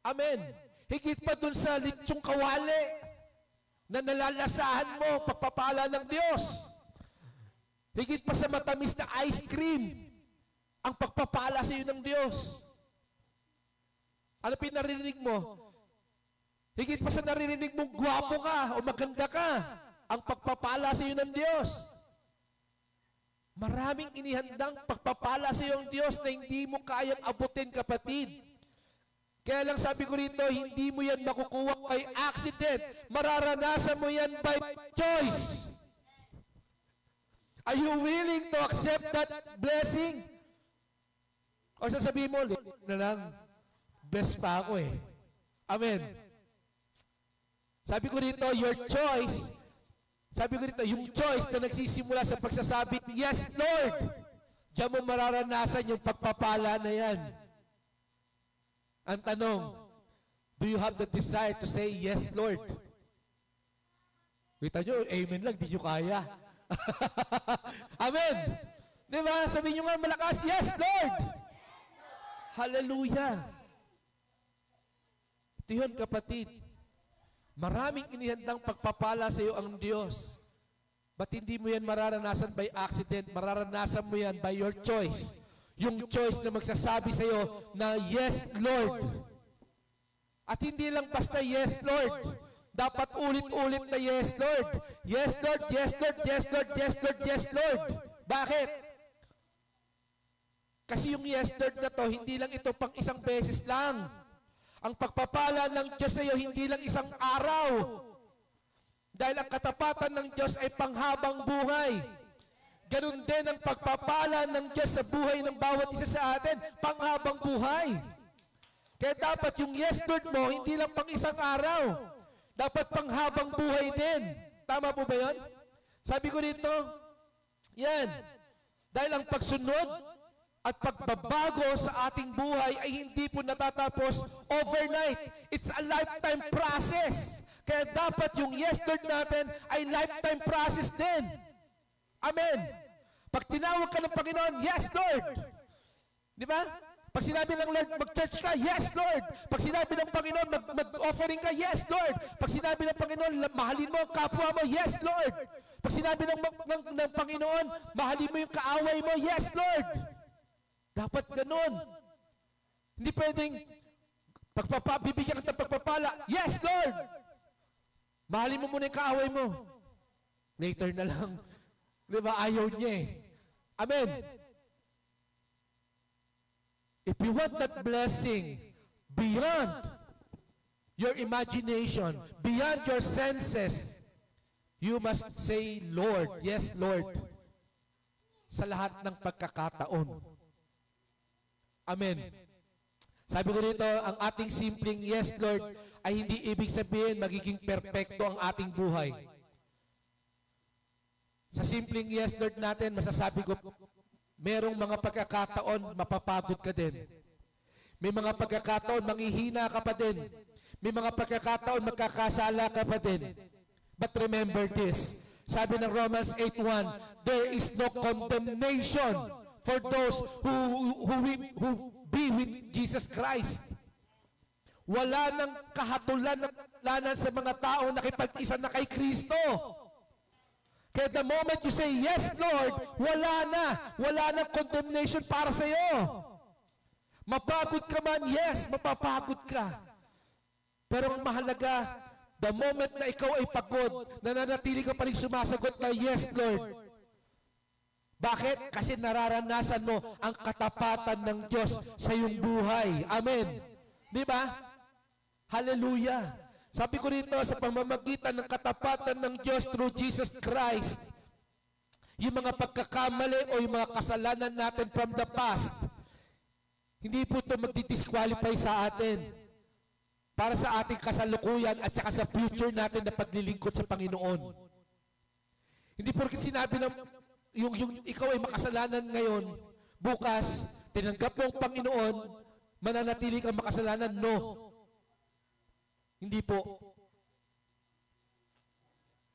[SPEAKER 3] Amen. Higit pa doon sa litsong kawali na nalalasahan mo, pagpapala ng Diyos. Higit pa sa matamis na ice cream, ang pagpapala sa iyo ng Diyos. Ano pinaririnig mo? Higit pa sa naririnig mong gwapo ka o maganda ka, ang pagpapala sa iyo ng Diyos. Maraming inihandang pagpapala sa iyo ng Diyos na hindi mo kayang abutin, kapatid. Kaya lang sabi ko rito, hindi mo yan makukuha by accident. Mararanasan mo yan by choice. Are you willing to accept that blessing? O sasabihin mo, na lang, blessed pa ako eh. Amen. Sabi ko rito, your choice, sabi ko rito, yung choice na nagsisimula sa pagsasabi, yes, Lord, diyan mo mararanasan yung pagpapala na yan. Ang tanong, do you have the desire to say, yes, Lord? Kita nyo, amen lang, di nyo kaya. Amen. Di ba? Sabihin nyo nga malakas, yes, Lord! Hallelujah! Ito yun, kapatid. Maraming inihandang pagpapala sa iyo ang Diyos. Ba't hindi mo yan mararanasan by accident? Mararanasan mo yan by your choice. Yung choice na magsasabi sa iyo na yes, Lord. At hindi lang basta yes, Lord. Dapat ulit-ulit na yes, Lord. Yes, Lord, yes, Lord, yes, Lord, yes, Lord, yes, Lord. Bakit? Kasi yung yes, Lord na to, hindi lang ito pang isang beses lang. Ang pagpapala ng Diyos sa iyo, hindi lang isang araw. Dahil ang katapatan ng Diyos ay panghabang buhay. Ganun din ang pagpapala ng Diyos sa buhay ng bawat isa sa atin, panghabang buhay. Kaya dapat yung yes, Lord mo, hindi lang pang isang araw. Dapat panghabang buhay din. Tama po ba yun? Sabi ko dito, yan. Dahil ang pagsunod at pagbabago sa ating buhay ay hindi po natatapos overnight. It's a lifetime process. Kaya dapat yung yes, Lord natin ay lifetime process din. Amen. Pag tinawag ka ng Panginoon, yes, Lord. Di ba? Pag sinabi ng Lord, mag-church ka, yes, Lord. Pag sinabi ng Panginoon, mag-offering ka, yes, Lord. Pag sinabi ng Panginoon, mahalin mo ang kapwa mo, yes, Lord. Pag sinabi ng Panginoon, mahalin mo yung kaaway mo, yes, Lord. Dapat ganun. Hindi pwedeng bibigyan ka ng pagpapala, yes, Lord. Mahalin mo muna yung kaaway mo. Later na lang. Di ba? Ayaw niya eh. Amen. If you want that blessing beyond your imagination, beyond your senses, you must say, Lord, yes, Lord, sa lahat ng pagkakataon. Amen. Sabi ko dito, ang ating simpleng yes, Lord, ay hindi ibig sabihin magiging perpekto ang ating buhay. Sa simpleng yes, Lord natin, masasabi ko, merong mga pagkakataon, mapapagod ka din. May mga pagkakataon, manghihina ka pa din. May mga pagkakataon, magkakasala ka pa din. But remember this, sabi ng Romans 8:1, there is no condemnation for those who be with Jesus Christ. Wala nang kahatulan sa mga tao na nakipag-isa na kay Kristo. Kaya the moment you say, yes, Lord, wala na condemnation para sa iyo. Mapagod ka man, yes, mapapagod ka. Pero ang mahalaga, the moment na ikaw ay pagod, nananatili ka pa rin sumasagot na, yes, Lord. Bakit? Kasi nararanasan mo ang katapatan ng Diyos sa iyong buhay. Amen. Di ba? Hallelujah. Sabi ko rito, sa pamamagitan ng katapatan ng Diyos through Jesus Christ, yung mga pagkakamali o yung mga kasalanan natin from the past, hindi po ito magdi-disqualify sa atin para sa ating kasalukuyan at saka sa future natin na paglilingkod sa Panginoon. Hindi porket sinabi ng yung ikaw ay makasalanan ngayon, bukas, tinanggap mo ang Panginoon, mananatili kang makasalanan? No. Hindi po.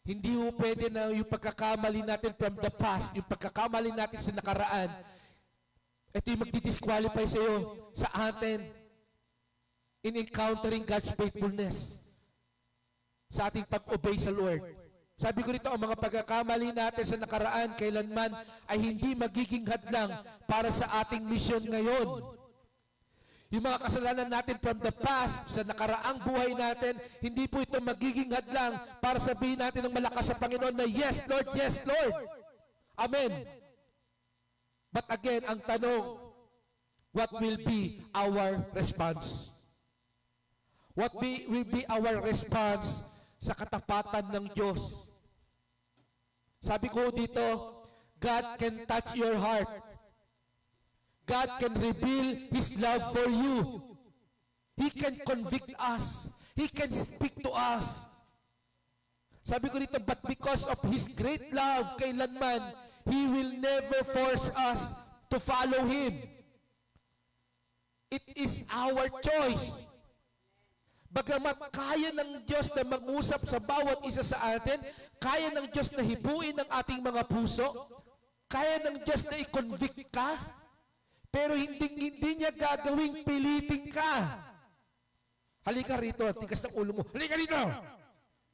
[SPEAKER 3] Hindi po pwede na yung pagkakamali natin from the past, yung pagkakamali natin sa nakaraan, ito yung magdi-disqualify sa iyo, sa atin, in encountering God's faithfulness, sa ating pag-obey sa Lord. Sabi ko rito, ang mga pagkakamali natin sa nakaraan, kailanman ay hindi magiging hadlang para sa ating misyon ngayon. Yung mga kasalanan natin from the past, sa nakaraang buhay natin, hindi po ito magiging hadlang para sabihin natin ng malakas sa Panginoon na, yes, Lord, yes, Lord. Amen. But again, ang tanong, what will be our response? What will be our response sa katapatan ng Diyos? Sabi ko dito, God can touch your heart. God can reveal His love for you. He can convict us. He can speak to us. Sabi ko dito, but because of His great love, kailanman, He will never force us to follow Him. It is our choice. Bagamat kaya ng Diyos na mag-usap sa bawat isa sa atin, kaya ng Diyos na hibuin ang ating mga puso, kaya ng Diyos na i-convict ka, pero hindi niya gagawing pilitin ka. Halika rito, tigas ng ulo mo. Halika rito!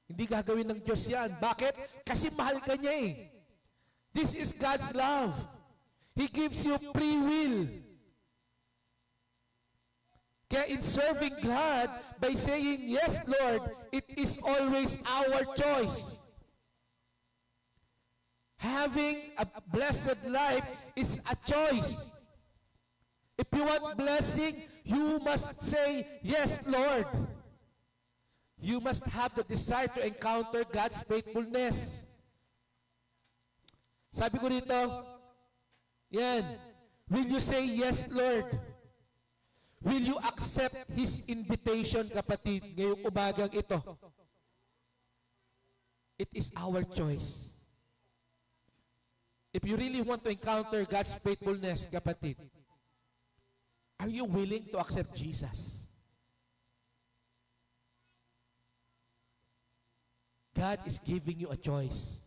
[SPEAKER 3] Hindi gagawin ng Diyos yan. Bakit? Kasi mahal ka niya eh. This is God's love. He gives you free will. Kaya in serving God, by saying, yes, Lord, it is always our choice. Having a blessed life is a choice. If you want blessing, you must say, yes, Lord. You must have the desire to encounter God's faithfulness. Sabi ko dito, yan, will you say, yes, Lord? Will you accept His invitation, kapatid, ngayong umagang ito? It is our choice. If you really want to encounter God's faithfulness, kapatid, are you willing to accept Jesus? God is giving you a choice.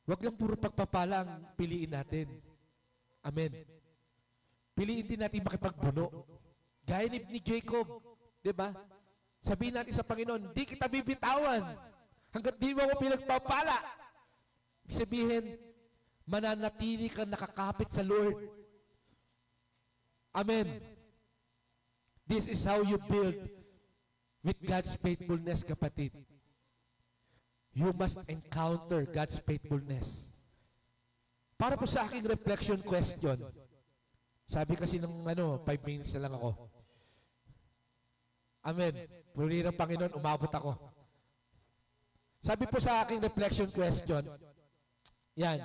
[SPEAKER 3] Huwag lang puro pagpapala ang piliin natin. Amen. Piliin din natin makipagbuno. Gaya ni Jacob. Diba? Sabihin natin sa Panginoon, di kita bibitawan hanggat di mo ako pinagpapala. Ibig sabihin, mananatili kang nakakapit sa Lord. Amen. This is how you build with God's faithfulness, kapatid. You must encounter God's faithfulness. Para po sa aking reflection question, sabi kasi ng 5 minutes na lang ako. Amen. Puri ng Panginoon, umabot ako. Sabi po sa aking reflection question, yan,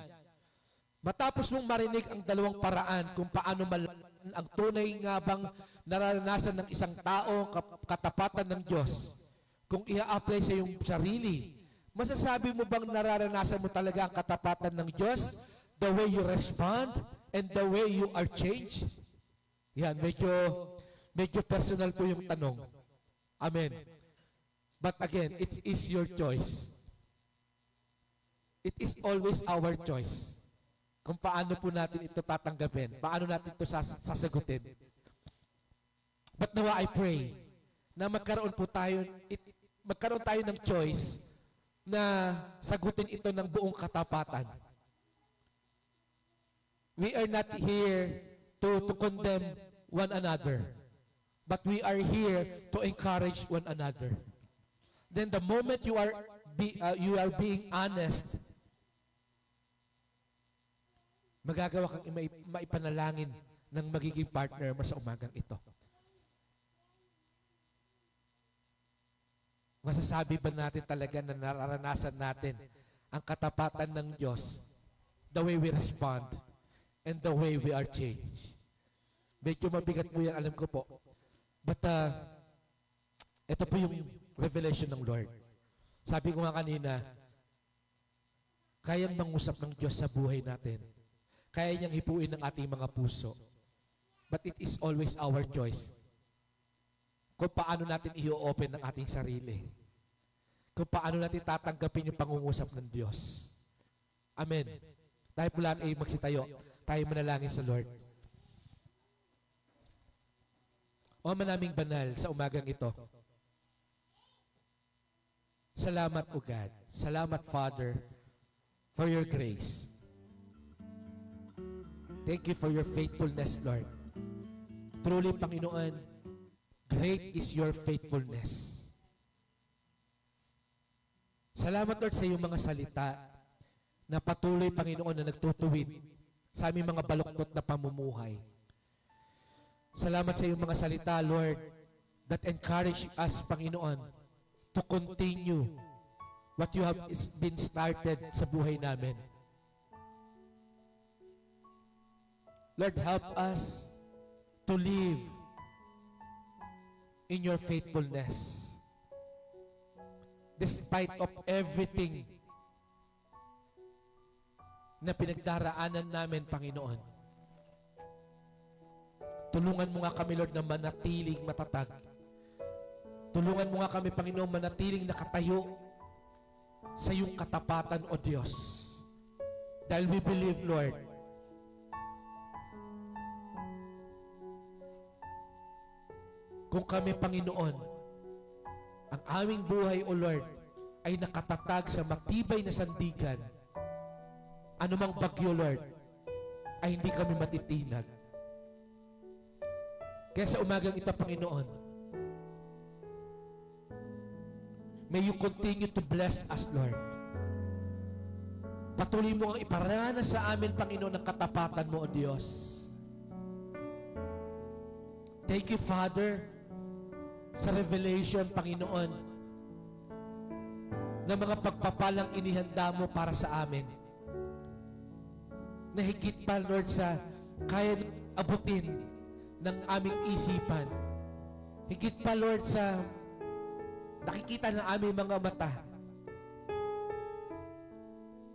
[SPEAKER 3] matapos mong marinig ang dalawang paraan kung paano malaman ang tunay nga bang nararanasan ng isang tao katapatan ng Diyos, kung i-apply sa iyong sarili, masasabi mo bang nararanasan mo talaga ang katapatan ng Diyos? The way you respond and the way you are changed? Yan, medyo personal po yung tanong. Amen. But again, it is your choice. It is always our choice. Kung paano po natin ito tatanggapin, paano natin ito sasagutin. But now I pray na magkaroon tayo ng choice na sagutin ito ng buong katapatan. We are not here to condemn one another, but we are here to encourage one another. Then the moment you are being honest, magagawa kang maipanalangin ng magiging partner mo sa umagang ito. Masasabi ba natin talaga na nararanasan natin ang katapatan ng Diyos, the way we respond, and the way we are changed? Medyo mabigat po yan, alam ko po. But, ito po yung revelation ng Lord. Sabi ko nga kanina, kayang mangusap ng Diyos sa buhay natin. Kaya niyang hipuin ng ating mga puso. But it is always our choice kung paano natin i-open ng ating sarili. Kung paano natin tatanggapin yung pangungusap ng Diyos. Amen. Tayo po lahat ay magsitayo. Tayo manalangin sa Lord. O manaming banal sa umagang ito. Salamat, O God. Salamat, Father, for your grace. Thank you for your faithfulness, Lord. Truly, Panginoon, great is your faithfulness. Salamat, Lord, sa iyong mga salita na patuloy, Panginoon, na nagtutuwid sa aming mga baluktot na pamumuhay. Salamat sa iyong mga salita, Lord, that encourage us, Panginoon, to continue what you have been started sa buhay namin. Lord, help us to live in your faithfulness. Despite of everything na pinagdaraanan namin, Panginoon. Tulungan mo nga kami, Lord, na manatiling matatag. Tulungan mo nga kami, Panginoon, manatiling nakatayo sa iyong katapatan, O Diyos. Dahil we believe, Lord, kung kami, Panginoon, ang aming buhay, O Lord, ay nakatatag sa matibay na sandigan, anumang bagyo, Lord, ay hindi kami matitinag. Kaya sa umagang ito, Panginoon, may you continue to bless us, Lord. Patuloy mo ang iparana sa amin, Panginoon, ng katapatan mo, O Diyos. Thank you, Father, sa revelation, Panginoon, ng mga pagpapalang inihanda mo para sa amin. Na higit pa, Lord, sa kaya abutin ng aming isipan. Higit pa, Lord, sa nakikita ng aming mga mata.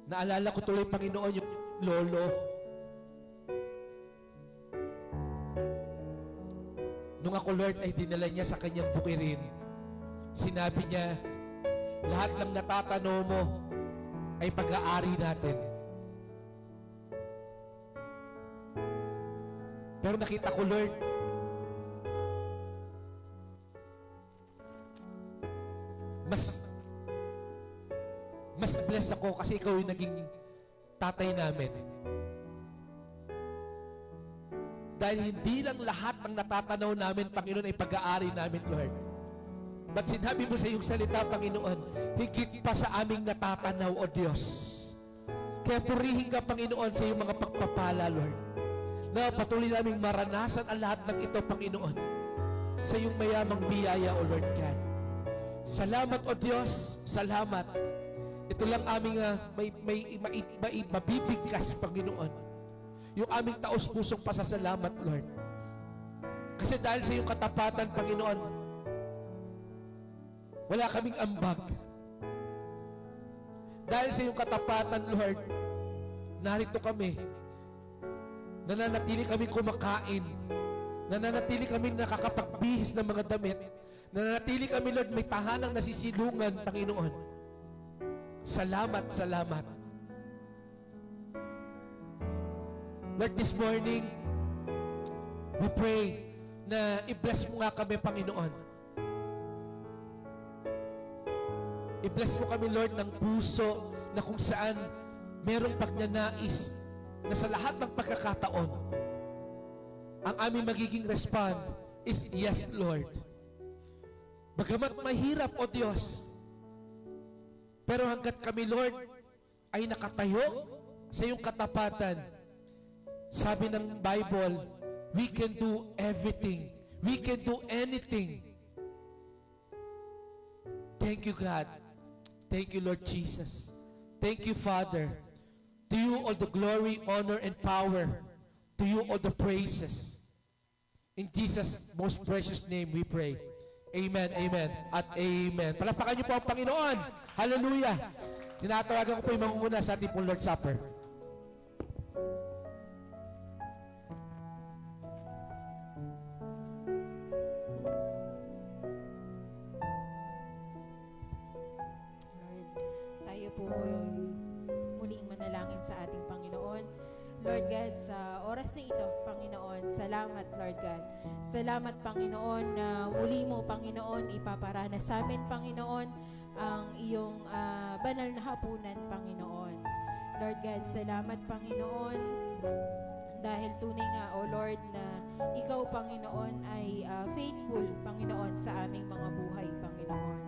[SPEAKER 3] Naalala ko tuloy, Panginoon, yung lolo. Nung ako, Lord, ay dinala niya sa kanyang bukirin, sinabi niya, lahat ng natatanaw mo ay pag-aari natin. Pero nakita ko, Lord, mas blessed ako kasi ikaw yung naging tatay namin. Dahil hindi lang lahat ng natatanaw namin, Panginoon, ay pag-aari namin, Lord. But sinabi mo sa iyong salita, Panginoon, higit pa sa aming natatanaw, O Diyos. Kaya purihin ka, Panginoon, sa iyong mga pagpapala, Lord. Na patuloy naming maranasan ang lahat ng ito, Panginoon, sa iyong mayamang biyaya, O Lord God. Salamat, O Diyos. Salamat. Ito lang aming mabibigkas, Panginoon. Yung aming taos-pusong pasasalamat, Lord. Kasi dahil sa iyong katapatan, Panginoon, wala kaming ambag. Dahil sa iyong katapatan, Lord, narito kami. Nananatili kami kumakain. Nananatili kami nakakapagbihis ng mga damit. Nananatili kami, Lord, may tahanang nasisilungan, Panginoon. Salamat, salamat. Lord, this morning, we pray na i-bless mo nga kami, Panginoon. I-bless mo kami, Lord, ng puso na kung saan merong pagnanais na sa lahat ng pagkakataon, ang aming magiging respond is, yes, Lord. Bagamat mahirap, O Diyos, pero hanggat kami, Lord, ay nakatayo sa iyong katapatan, sabi ng Bible, we can do everything. We can do anything. Thank you, God. Thank you, Lord Jesus. Thank you, Father. To you all the glory, honor, and power. To you all the praises. In Jesus' most precious name we pray. Amen, amen, at amen. Palakpakan niyo po ang Panginoon. Hallelujah. tinatawagan ko po yung mangunguna sa ating pong Lord's Supper.
[SPEAKER 5] Lord, tayo po muling manalangin sa ating Panginoon. Lord God, sa oras na ito, Panginoon, salamat, Lord God. Salamat, Panginoon, na muli mo, Panginoon, ipaparana sa amin, Panginoon, ang iyong banal na hapunan, Panginoon. Lord God, salamat, Panginoon, dahil tunay nga, O Lord, na ikaw, Panginoon, ay faithful, Panginoon, sa aming mga buhay, Panginoon.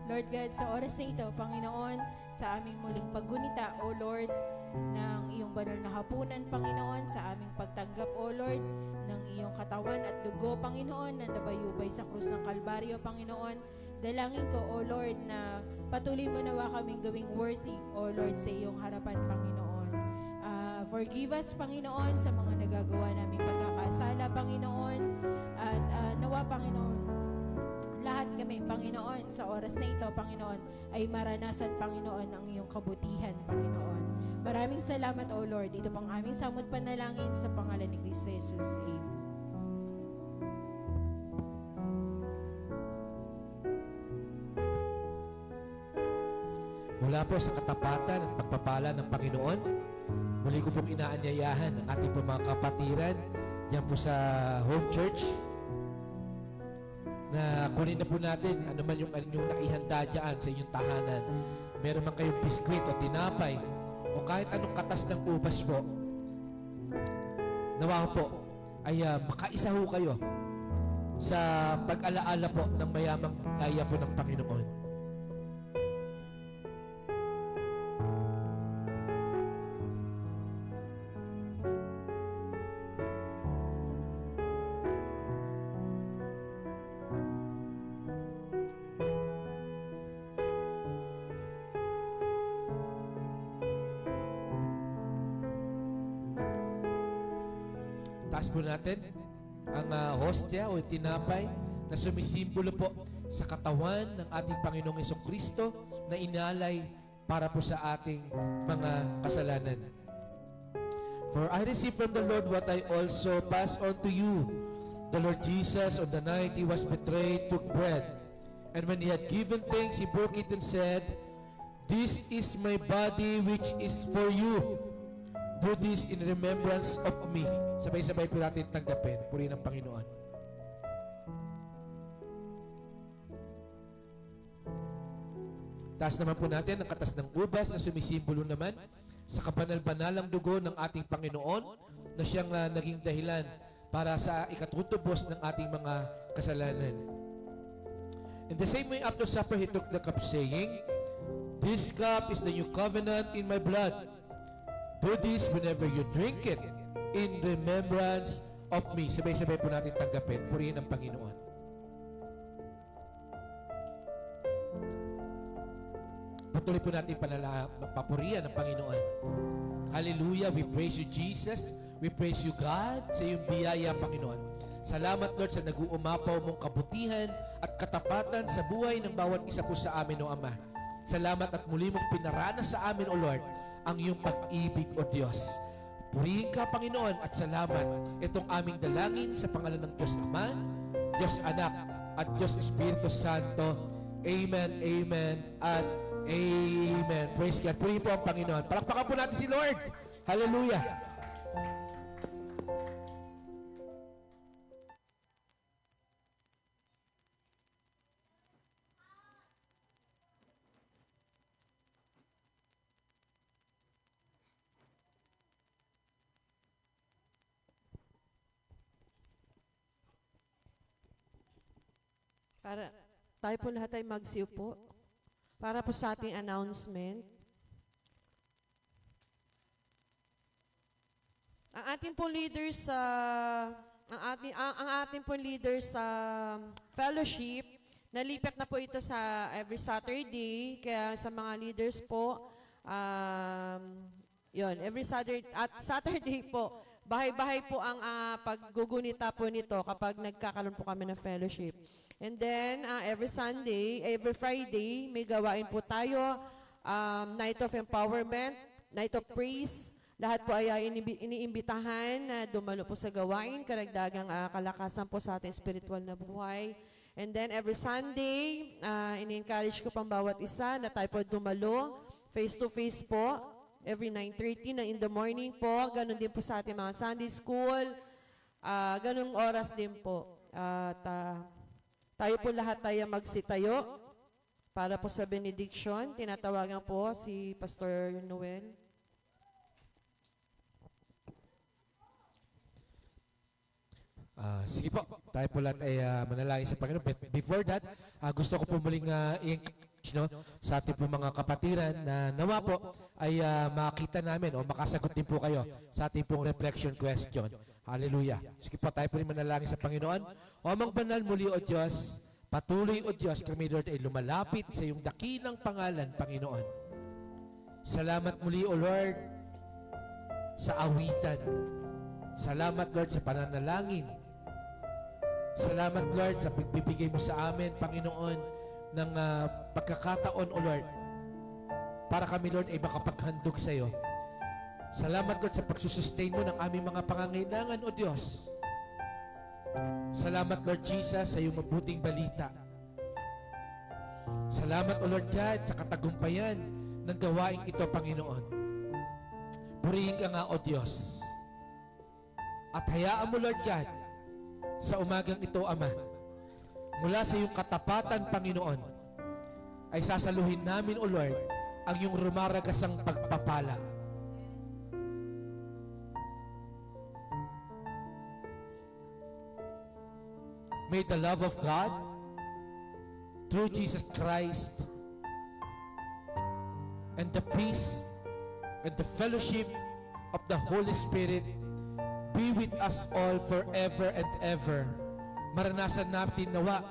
[SPEAKER 5] Lord God, sa oras na ito, Panginoon, sa aming muling paggunita, O Lord, ng iyong banal na hapunan, Panginoon, sa aming pagtanggap, O Lord, ng iyong katawan at dugo, Panginoon, na nabayubay sa krus ng Kalbaryo, Panginoon. Dalangin ko, O Lord, na patuloy mo nawa kaming gawing worthy, O Lord, sa iyong harapan, Panginoon. Forgive us, Panginoon, sa mga nagagawa naming pagkakasala, Panginoon, at nawa, Panginoon, lahat kami, Panginoon, sa oras na ito, Panginoon, ay maranasan, Panginoon, ang iyong kabutihan, Panginoon. Maraming salamat, O Lord. Ito pang aming samot panalangin sa pangalan ni Kristo Jesus. Amen.
[SPEAKER 3] Mula po sa katapatan at pagpapala ng Panginoon, muli ko pong inaanyayahan ang ating po mga kapatiran yan po sa home church na kunin na po natin ano man yung naihanda dyan sa inyong tahanan. Meron man kayong biskwit o tinapay o kahit anong katas ng ubas po, nawa po ay makaisa ho kayo sa pag-alaala po ng mayamang daya po ng Panginoon. Taas po natin ang hostia o tinapay na sumisimbolo po sa katawan ng ating Panginoong Jesucristo na inalay para po sa ating mga kasalanan. For I received from the Lord what I also pass on to you. The Lord Jesus, on the night he was betrayed, took bread. And when he had given thanks, he broke it and said, "This is my body which is for you. Do this in remembrance of me." Sabay-sabay po natin tanggapin. Purihin ang Panginoon. Taas naman po natin ang katas ng ubas na sumisimbolo naman sa kabanal-banalang dugo ng ating Panginoon na siyang naging dahilan para sa ikatutubos ng ating mga kasalanan. In the same way, after supper, he took the cup saying, "This cup is the new covenant in my blood. Do this whenever you drink it in remembrance of me." Sabay-sabay po natin tanggapin. Purihin ang Panginoon. Patuloy po natin papurihan ang Panginoon. Hallelujah. We praise you, Jesus. We praise you, God, sa iyong biyaya, Panginoon. Salamat, Lord, sa nag-uumapaw mong kabutihan at katapatan sa buhay ng bawat isa po sa amin, O Ama. Salamat at muli mong pinaranas sa amin, O Lord, ang iyong pag-ibig, O Diyos. Purihin ka, Panginoon, at salamat. Itong aming dalangin sa pangalan ng Diyos Ama, Diyos Anak, at Diyos Espiritu Santo. Amen, amen, at amen. Praise God. Purihin po ang Panginoon. Palakpakan po natin si Lord. Hallelujah.
[SPEAKER 1] Para tayo po lahat ay magsiyo po. Para po sa ating announcement. Ang ating po leaders sa ang ating po leaders sa fellowship, nalipat na po ito sa every Saturday. Kaya sa mga leaders po, yun, every Saturday po, bahay-bahay po ang paggugunita po nito kapag nagkakaroon po kami ng fellowship. And then, every Sunday, every Friday, may gawain po tayo Night of Empowerment, Night of Praise. Lahat po ay iniimbitahan na dumalo po sa gawain, karagdagang kalakasan po sa ating spiritual na buhay. And then every Sunday, ini-encourage ko pang bawat isa na tayo po dumalo, face-to-face po, every 9:30 na in the morning po. Ganon din po sa ating mga Sunday school. Ganong oras din po. At tayo po lahat tayo magsitayo para po sa benediction. Tinatawagan po si Pastor Noel.
[SPEAKER 6] Sige po, tayo po lahat ay manalangin sa Panginoon. But before that, gusto ko po muling i-encourage sa ating po mga kapatiran na nawa po ay makita namin o makasagot din po kayo sa ating pong reflection question. Hallelujah. Sige po, tayo po rin manalangin sa Panginoon. O amang banal muli o Diyos, patuloy o Diyos, kami Lord ay lumalapit sa iyong dakilang pangalan, Panginoon. Salamat muli o Lord sa awitan. Salamat Lord sa pananalangin. Salamat Lord sa pagbibigay mo sa amin, Panginoon, ng pagkakataon o Lord para kami Lord ay makapaghandog sa iyo. Salamat Lord sa pagsusustain mo ng aming mga pangangailangan o Diyos. Salamat Lord Jesus sa iyong mabuting balita. Salamat o Lord God sa katagumpayan ng gawaing ito, Panginoon. Purihin ka nga o Diyos. At hayaan mo Lord God sa umagang ito, Ama, mula sa iyong katapatan, Panginoon, ay sasaluhin namin, O Lord, ang iyong rumaragasang pagpapala. May the love of God, through Jesus Christ, and the peace and the fellowship of the Holy Spirit be with us all forever and ever. Maranasan natin nawa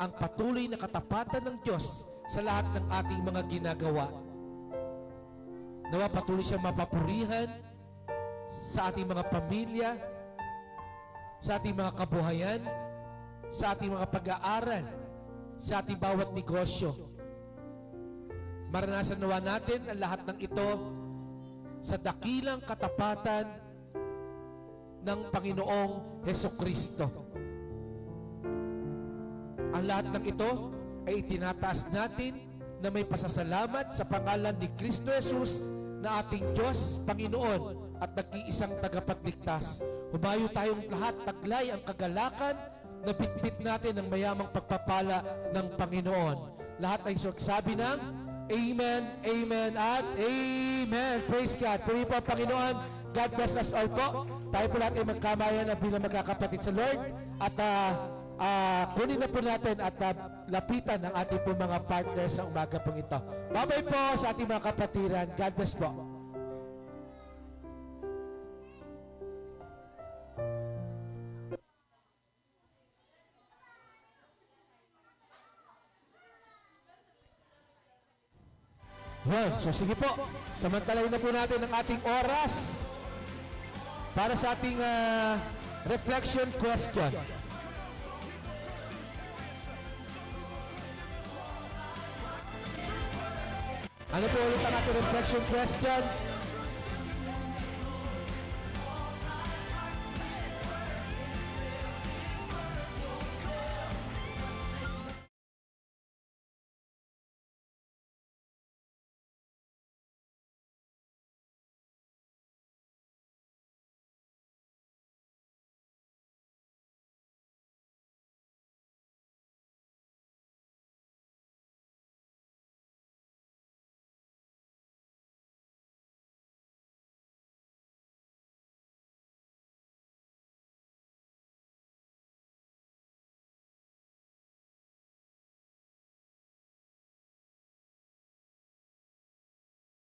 [SPEAKER 6] ang patuloy na katapatan ng Diyos sa lahat ng ating mga ginagawa. Nawa patuloy siyang mapapurihan sa ating mga pamilya, sa ating mga kabuhayan, sa ating mga pag-aaral, sa ating bawat negosyo. Maranasan nawa natin ang lahat ng ito sa dakilang katapatan ng Panginoong Hesukristo. Ang lahat ng ito ay itinataas natin na may pasasalamat sa pangalan ni Kristo Jesus na ating Diyos, Panginoon at nag-iisang tagapagligtas. Humayo tayong lahat, taglay ang kagalakan na bitbit natin ng mayamang pagpapala ng Panginoon. Lahat ay sabi ng Amen, Amen, at Amen. Praise God. Puri po ang Panginoon. God bless us all po. Tayo po lahat ay magkamayan na bilang magkakapatid sa Lord. At kunin na po natin at lapitan ang ating po mga partners sa umaga pong ito. Bye-bye po sa ating mga kapatiran. God bless po. Well, so sige po, samantalayin na po natin ang ating oras para sa ating reflection question. Ano po ulit ang ating reflection question?